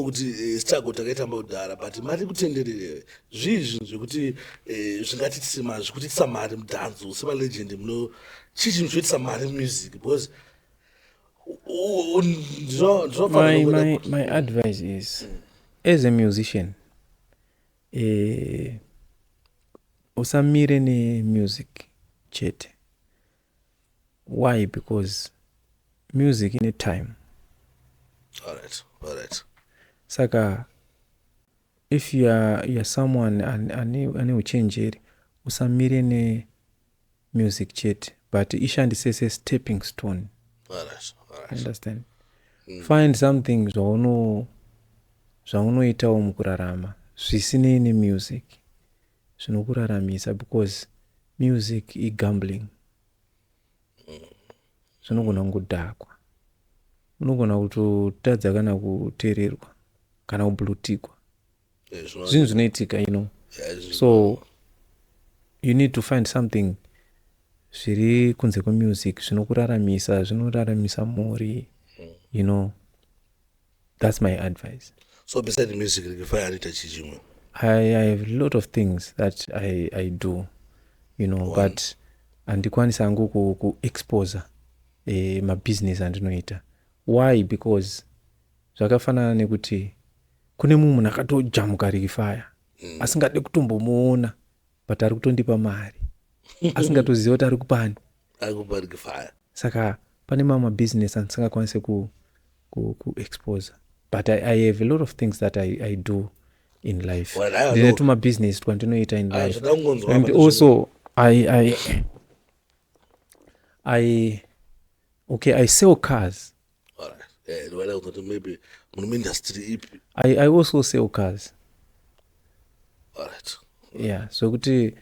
kuti struggle takaitamba kudhara but mari kutenderere zvizvi zvekuti zvekutitisa mari mudhanzo semalegendi muno chii chinhu choitisa mari mumusic because my advice is as a musician usamire nemusic chete. Why? Because music ine time. All right. Saka if you are someone ane uchenjeri usamire ne music chete but ishandise se stepping stone. All right. Understand? Find something zvaunoitawo mukurarama zvisine ne music zvinokuraramisa because music is gambling. Zvinogona kudhakwa, unogona kutotadza kana kuteererwa kana kublutikwa, zvinhu zvinoitika so you need to find something zviri kunze kwemusic zvinokuraramisa, zvinoraramisa mhuri, that's my advice. So beside the music rikifaya chichimwe? I have a lot of things that I do, but andikwanisa hangu kuexpose mabusiness andinoita. Why? Because zvakafanana nekuti kune munhu akatojamuka rikifaya asingade kutombomuona but ari kutondipa mari asingatoziva kuti ari kupani rikifaya. Saka pane mamwe business andisingakwanise kuexpose but I have a lot of things that I do in life. Ndine tuma business twandinoita in life and also I sell cars. All right. Maybe industry. I also sell cars. All right. Yeah, so kuti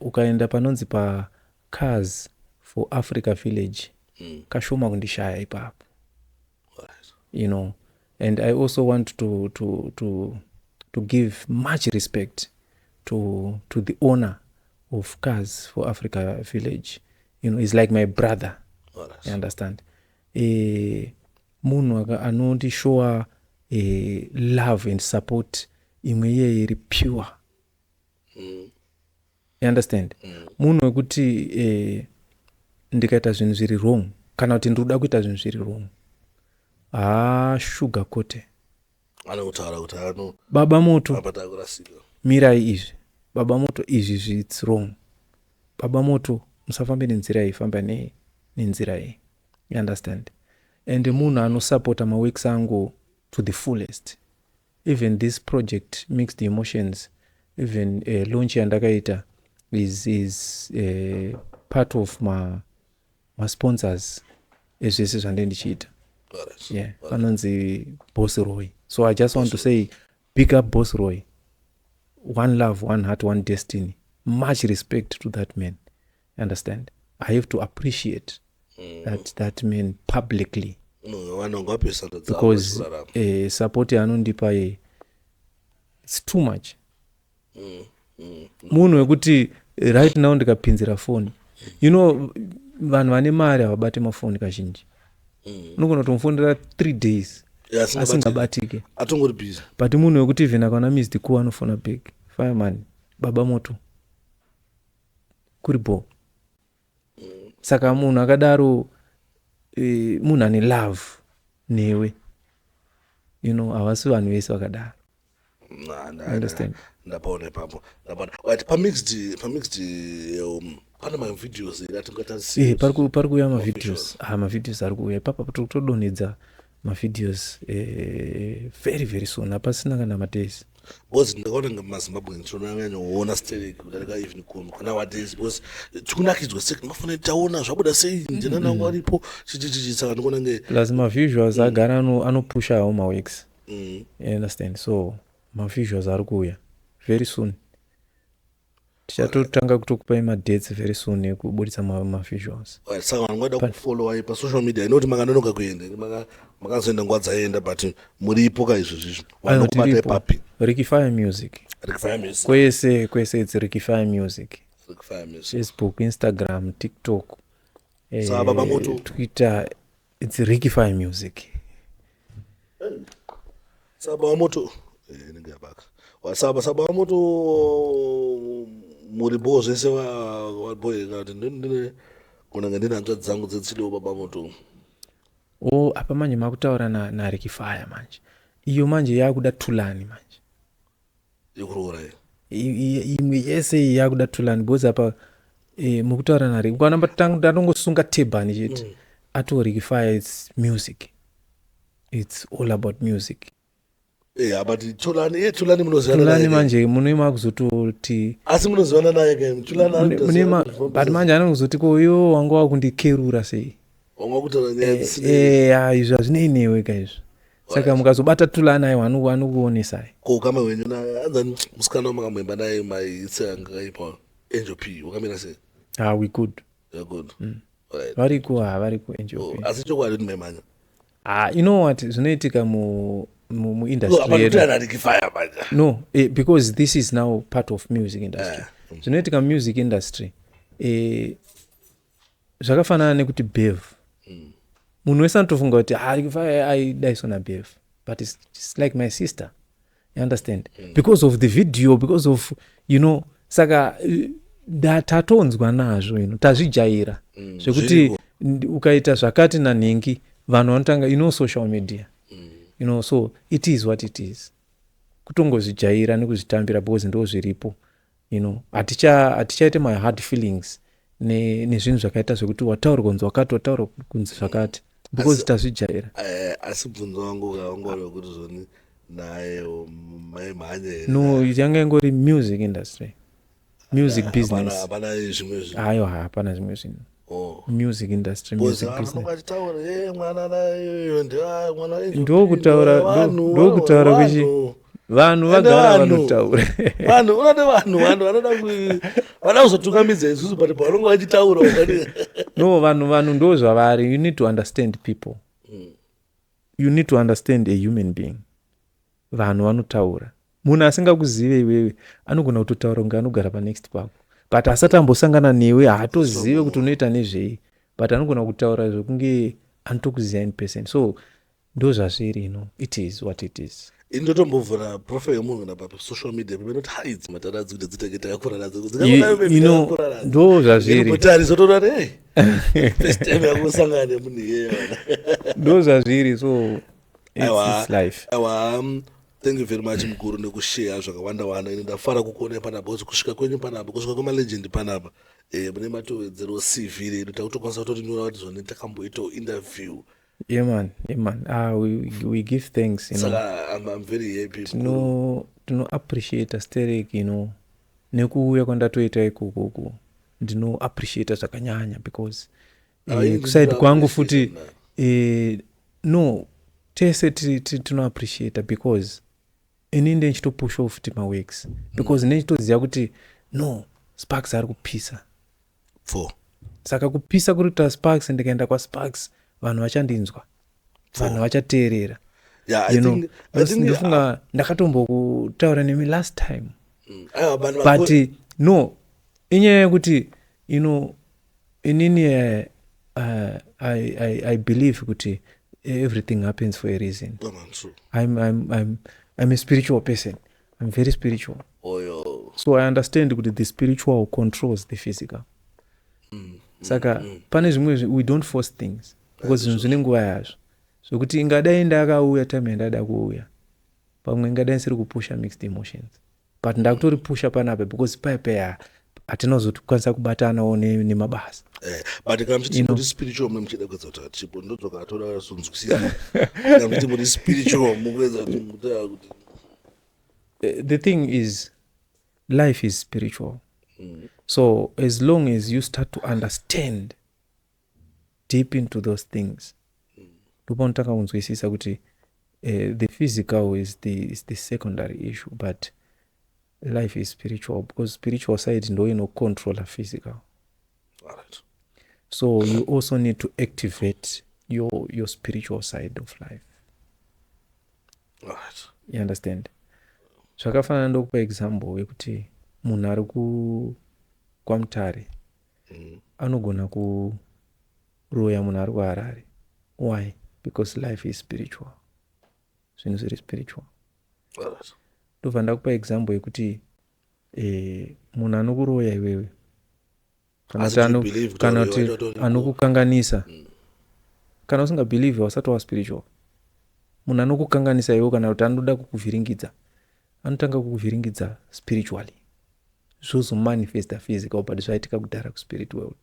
ukaenda panonzi pa Cars for Africa Village kashoma kundishaya ipapo. All right. And I also want to give much respect to the owner of Cars for Africa Village. He's like my brother. All right. You understand? Munhu anondishowa love and support imwe iye iri pure. You understand? Munhu wekuti ndikaita zvinhu zviri wrong kana kuti ndikuda kuita zvinhu zviri wrong sugar kote anokutaura kuti baba moto mirai izvi, baba moto izvi it's wrong, baba moto musafambe nenzira iyi, famba nenzira iyi. You understand? And munhu anosupporta maworks angu to the fullest. Even this project Mixed Emotions, even launch yandakaita is part of my sponsors ezvese zvandendichiita. Yeah, anonzi Boss Roy. So I just want to say big up Boss Roy. One love, one heart, one destiny. Much respect to that man. Understand? I have to appreciate that man publicly. Because support anondipa it's too much. Munhu wekuti right now ndikapinzira phone. Vanhu vane mari havabate mafoni kazhinji. Unogona kutomufondera 3 days asingabatike atongori busy. But munhu wekuti even akaona missed call anofona big fireman, baba moto kuribo. Saka munhu akadaro munhu ane love newe, havasi vanhu vese vakadaro. Understand? Ndapaona ipapo. Right, pamixed pane mavideos atingatarisa. Pari kuuya mavideos ari kuuya ipapo totodonhedza mavideos very very soon, hapasina kana madays. Because ndakaona ngamazimbabwe ndinoona stereo kudarika even nowadays because tikunakidzwa seka mafana taona zvabuda sei njena nangu aripo saka ndikuona nge plus mavisuals agara anopushawo maworks. You understand? So mavisuals ari kuuya very soon. Tichatotanga kutokupai madates very soon ekubudisa mavisuals. Saka vanhu ngoda kufollowa pasocial media inoti makanonoka kuenda makazoenda ngwadzaenda but muripo kaizvo zvizvo vanokubata papi Rikifaya Music. kwese it's Rickify Music. Facebook, Instagram, TikTok, Twitter, it's Rickify Music. Saba moto ningiyabaka wasaba moto muribo zvese waboy ngati ndine kuna ngandina hanzvadzi dzangu dzetsilo baba moto apa manje makutaura na Rickify manje iyo manje yakuda Tulani manje yokurora imwe yese yakuda Tulani boza apa mukutaura na Rick kwana ndatongosunga tebhani chete ato Rickify it's music, it's all about music. But Tulani munozivana naye. Tulani manje munoima kuzototi. Asi munozivana naye ke Tulani munema but manje anozoti ko yo wangu wakundikerura sei. Wangu kutaura naye. Izvo azvinenewe kaizvo. Saka mukazobata Tulani naye wanu kuonesa. Ko kama wenyu na anzani musikana makamwemba naye maitse angaipa Angel P wakamira sei. We good. You're good. Right. Vari ku Angel P. Asi chokwadi ndimemanya. You know what zvinoitika mu industry. No, because this is now part of music industry. Zvinoitika music industry. Zvakafanana nekuti Bev. Munhu wese anotofunga kuti aidaisona Bev, but it's like my sister. You understand? Because of the video, because of saka tatonzwa nazvo tazvijaira zvekuti ukaita zvakati nanhengi vanhu vanotanga social media. So it is what it is. Kutongozvijaira nekuzvitambira because ndo zviripo. Hatichaite my hard feelings nezvinhu zvakaita zvekuti wataura kunzi wakati wataura kunzi zvakati because tazvijaira. Asi bvunzo wangu kaongorwa kuti zvoni naye maimhanye. No, yanga ingori music industry. Music business. Hapana zvimwe zvinhu. Hapana zvimwe zvinhu. Music industry, music business. Ndokutaura kwechi vanhu vagara vanotaura. Vanhu vanoda kuzotungamidza isusu but pavanonga vachitaura ukadii. No, vanhu ndo zvavari. You need to understand people. You need to understand a human being. Vanhu vanotaura. Munhu asingakuzive iwewe anogona kutotaura kunge anogara panext pako. But asati ambosangana newe haatozive kuti unoita nezvei, but anogona kutaura zvokunge anotokuziva in person. So ndo zvazviri, it is what it is. Indotombovhura profile yemunhu napa social media pamenoti haidzi mataradzi kuti dziteketa yakura nadzo ndo zvazviri kuti arizotorare first time yakusangana nemunhu iyeyona ndo zvazviri. So it's life. Thank you very much mukuru nekushare zvakawanda ine ndafara kukuona panapa kuti kusvika kwenyu panapa kusvika kwemalegend panapa mune matowedzero CV redu takutokwanisa kutotinyora kuti zvone takamboitawo interview. Yeah man. We give thanks, I'm very happy. Tino appreciate Asterek, nekuuya kwandatoita ikoko ndino appreciate zvakanyanya because kuside kwangu futi tese tino appreciate because inini ndichitopusha futi maworks because ndichitoziva kuti Sparks ari kupisa saka kupisa kuruta Sparks ndikaenda kwa Sparks vanhu vachandinzwa, vanhu vachateerera. Ndofunga ndakatombokutaura nemi last time. But inyaya yekuti inini I believe kuti everything happens for a reason. I'm a spiritual person. I'm very spiritual. So I understand kuti the spiritual controls the physical. Saka pane zvimwe we don't force things. Because zvinhu zvine nguva yazvo. So kuti ingadai ndakauya time yandada kuuya. Pamwe ingadai siri kupusha mixed emotions. But ndakutori pusha panapa because paipa hatinozokwanisa kubatanawo nemabasa. But kamchiti muri spiritual muchida kwedza kuti chipo ndodzoka atora sunzukisisa. Kamchiti muri spiritual mukwedza kuti the thing is life is spiritual. So as long as you start to understand deep into those things, ndopandotanga kunzwisisa kuti the physical is the secondary issue, but life is spiritual because spiritual side ndo control physical. Alright. So you also need to activate your spiritual side of life. Alright. You understand? zvakafanana ndokupa example yekuti munhu ari kwaMutare anogona kuroya munhu ari kuHarare. Why? Because life is spiritual. Zvinhu zviri spiritual. Ndobva ndakupa example yekuti munhu anokuroya iwewe kana kuti anokukanganisa, kana usingabhelieve hausati wa spiritual. Munhu anokukanganisa iwewe kana kuti anoda kukuvhiringidza, anotanga kukuvhiringidza spiritually, zvozomanifesta physical, but zvaitika kudhara kuspirit world.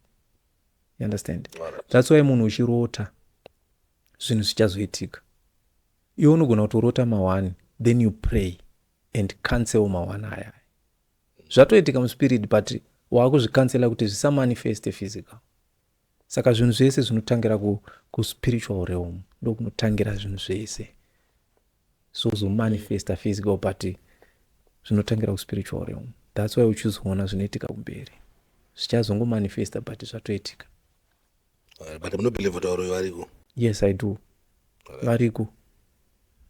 You understand? That's why munhu uchirota zvinhu zvichazoitika. Iwe unogona kutorota ma1 then you pray and cancel ma1 aya. Zvatoitika muspirit but wakuzvikancela kuti zvisamanifeste physical. Saka zvinhu zvese zvinotangira kuspiritual realm ndokunotangira zvinhu zvese. Zozomanifesta physical but zvinotangira kuspiritual realm. That's why uchizoona zvinoitika kumberi. Zvichazongomanifesta but zvatoitika. But I'm not believe that you are. Yes, I do. Variko.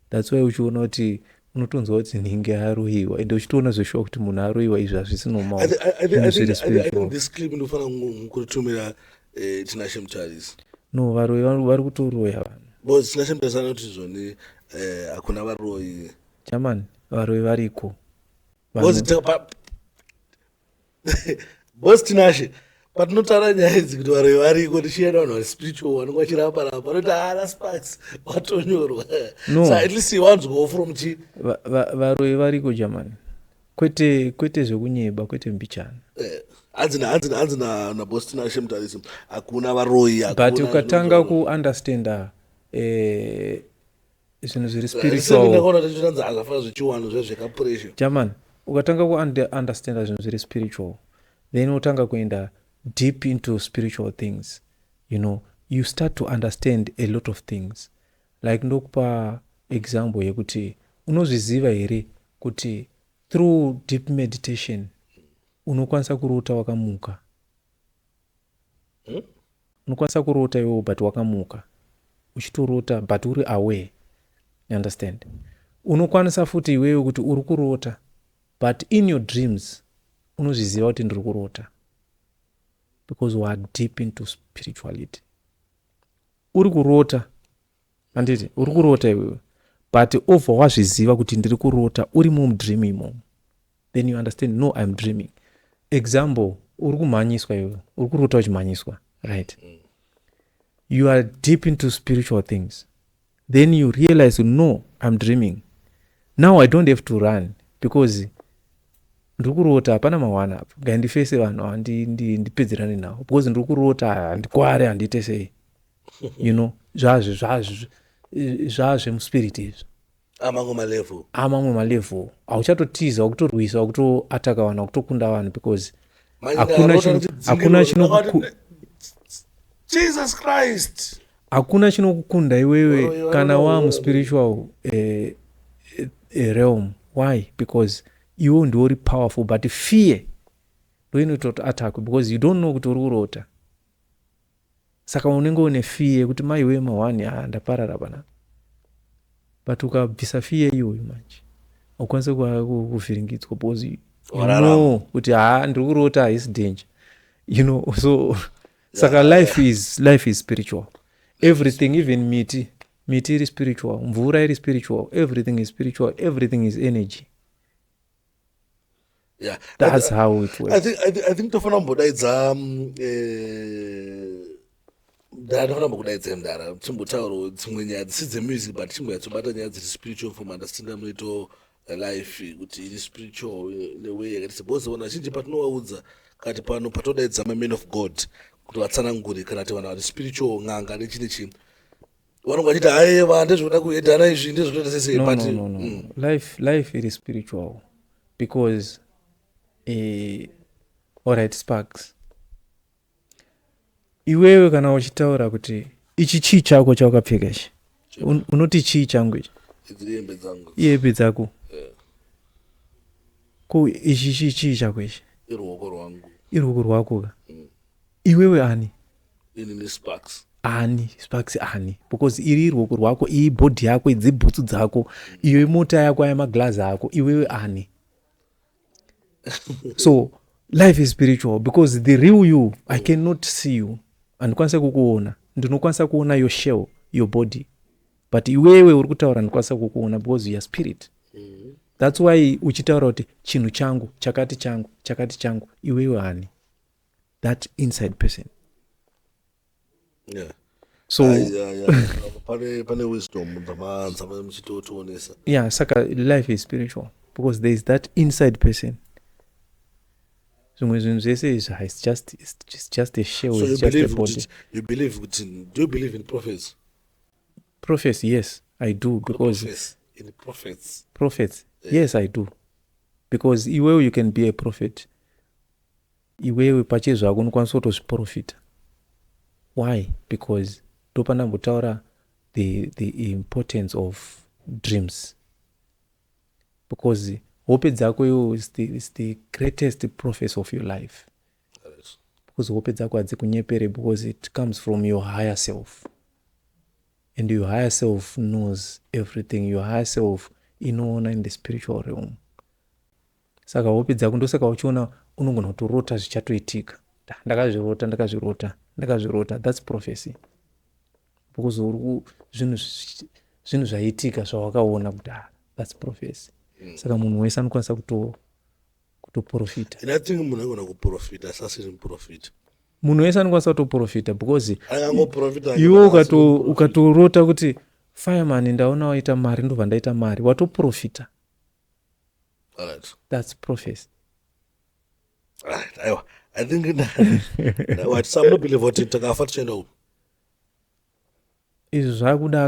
That's why uchiona kuti unotonzwa kuti nhinge aroyiwa ende uchitoona zveshuwa kuti munhu aroyiwa izvi hazvisi normal. I think this clip ndofana kutumira Tinashe Mutaris. No, varoyi vari kutoroya vanhu. Because Tinashe Mutaris anoti zvoni hakuna varoyi. Jamani, varoyi variko. Boss Tinashe, but notaura nyaya idzi kuti varoyi variko tichienda vanhu vari spiritual vanenge vachirapa vanoti haana sparks vatonyorwa. So at least you want to go from chi. Varoyi variko jamani. Kwete zvekunyeba, kwete mbichana. Hanzi na Boss Tinashe Mutaris hakuna varoyi. But ukatanga kuunderstanda zvinhu zviri spiritual. Jamani, ukatanga kuunderstanda zvinhu zviri spiritual, then utanga kuenda deep into spiritual things. You know, you start to understand a lot of things. Like ndokupa example yekuti unozviziva here kuti through deep meditation unokwanisa kurota wakamuka. Unokwanisa kurota iwewe but wakamuka. Uchitorota but uri aware. You understand? Unokwanisa futi iwewe kuti uri kurota but in your dreams unozviziva kuti ndiri kurota. Because we are deep into spirituality. Uri kurota, handiti, uri kurota iwewe. But over wazviziva kuti ndiri kurota, uri mudream imo. Then you understand, no, I'm dreaming. Example, uri kumhanyiswa iwewe, uri kurota uchimhanyiswa, right? You are deep into spiritual things. Then you realize, no, I'm dreaming. Now I don't have to run because ndiri kurota hapana mawana apa. Ngandifese vanhu ndipedzerane nawo. Because ndiri kurota handikware handite sei. You know, zvazve muspirit izvo. Amamwe malevel. Hauchatotiza, wakutorwisa, wakutoataka vanhu, wakutokunda vanhu because hakuna Jesus Christ. Hakuna chinokukunda iwewe kana wa muspiritual realm. Why? Because iwe ndiori powerful but fear ndoinoita attack because you don't know kuti uri kurota. Saka unenge une fear kuti maiwe ma1 ndaparara pana. But ukabvisa fear iyoyo manje ukwanise kuvhiringidzwa because you know kuti ndiri kurota is danger. You know, so saka life is spiritual. Everything, even miti is spiritual, mvura is spiritual, everything is spiritual, everything is energy. Yeah, that's how it works. I think tofana mbodaidza ndafana mbodaidza mdara timbotauro dzimwe nyaya dzisidze music but chimboyatsobata nyaya dziri spiritual from understanding muito life kuti iri spiritual in a way yakati suppose vana vazhinji patinovaudza kati pano patodaidza men of God kuti vatsanangure kana kuti vanhu vari spiritual ng'anga nechine chimwe vanonga vachiti haiva ndezvoda kuedhana izvi ndezvoda sese but life is spiritual because alright Sparks, iwewe kana uchitaura kuti ichi chii chako chawakapfeka ichi unoti chii changu ichi ihembe dzako ko ichi chii chako ichi iruoko rwangu iruoko rwako ka iwewe ani ini Sparks ani sparks ani because iri ruoko rwako iyi bhodhi yako idzi bhutsu dzako iyo imota yako aya maglazi ako iwewe ani. So life is spiritual because the real you I cannot see you andikwanisa kukuona, ndinokwanisa kuona your shell, your body, but iwewe uri kutaura ndikwanisa kukuona because you are spirit. That's why uchitaura kuti chinhu changu chakati changu iwewe ani, that inside person. Yeah. So pane wisdom ndamanza muchitotonesa. Yeah, saka life is spiritual because there is that inside person. So it's just a shell. So it's just a body. Do you believe in prophets? Prophets, yes, I do because in prophets. Prophets, yeah. Yes, I do because iwewe you can be a prophet. Iwewe pachezo akunokwanisa kutozviprofita. Why? Because topanda mbotaura the importance of dreams. Because hope dzako yo is the greatest prophet of your life. Yes. Because hope dzako adzikunyepere because it comes from your higher self. And your higher self knows everything. Your higher self inoona in the spiritual realm. Saka hope dzako ndosaka uchiona unogona kutorota zvichatoitika. Ndakazvirota. That's prophecy. Because zvinhu zvaitika zvawakaona kuti that's prophecy. Saka munhu wese anokwanisa kutoprofita. And I think munhu anogona kuprofita asasiri muprofita. Munhu wese anokwanisa kutoprofita because iwe ukatorota kuti fireman ndaona waita mari ndobva ndaita mari, watoprofita. Alright. That's prophecy. Right. I think what some don't believe what takafa tichenda upi. Izvo zvakuda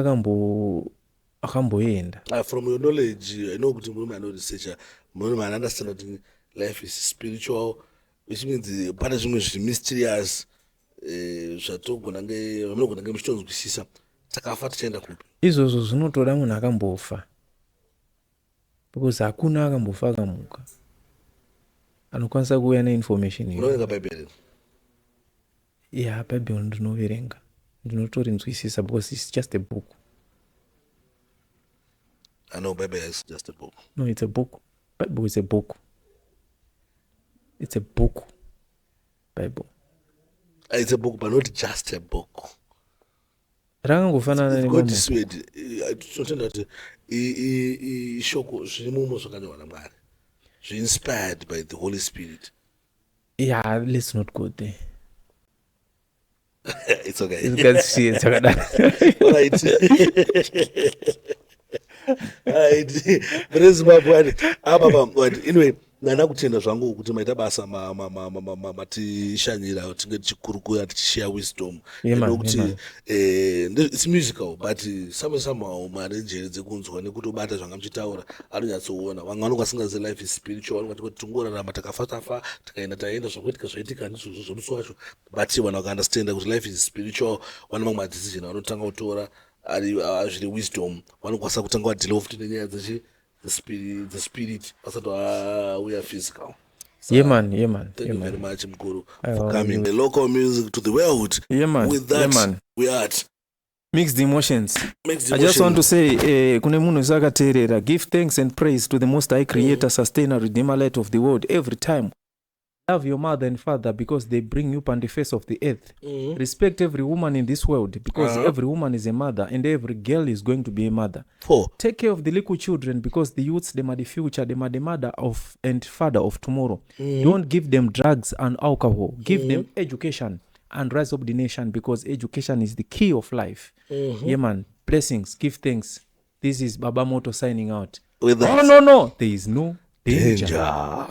akamboenda. From your knowledge, I know kuti munhu ano researcher, munhu ano understand that life is spiritual, which means pane zvimwe zviri mysterious zvatogona vanogona muchitonzwisisa. Takafa tichenda kupi. Izvozvo zvinotoda munhu akambofa. Because hakuna akambofa akamuka. Anokwanisa kuuya neinformation iyo. Unoverenga Bible? Yeah, Bible ndinoverenga. Ndinotorinzwisisa because it's just a book. I know Bible is just a book. No, it's a book. Bible is a book. It's a book. Bible. It's a book, but not just a book. Rakangofanana God is word. Tinotenda kuti ishoko zvirimo zvakanyorwa naMwari. Inspired by the Holy Spirit. Yeah, let's not go there. It's okay. It's Alright. Alright. Anyway, nana kutenda zvangu kuti maita basa matishanyira tinge tichikurukura tichishare wisdom. Nekuti it's musical but somehow mari njere dzekunzwa nekutobata zvanga muchitaura anonyatsoona. Vamwe vanokwasingazi life is spiritual, vanokati kuti tongorarama takafa taenda zvaitika ndizvo zvomusi wacho, but vanhu vakaunderstanda kuti life is spiritual, vane mamwe madecision vanotanga kutora ari zviri wisdom, vanokwanisa kutanga vadila futi nenyaya dzechi the spirit asati auya physical. So, yeah man. Thank you very much Mkuru for coming. The local music to the world. Yeah man. With that we are at Mixed emotions. I just want to say kune munhu zakateerera, give thanks and praise to the most high creator, sustainer, redeemer, light of the world every time. Love your mother and father because they bring you upon the face of the earth. Respect every woman in this world because every woman is a mother and every girl is going to be a mother. 4. Take care of the little children because the youths, them are the future, them are the mother of and father of tomorrow. Don't give them drugs and alcohol. Give them education and rise up the nation because education is the key of life. Yeah man, blessings, give thanks. This is Baba Moto signing out. With that. No, there is no danger.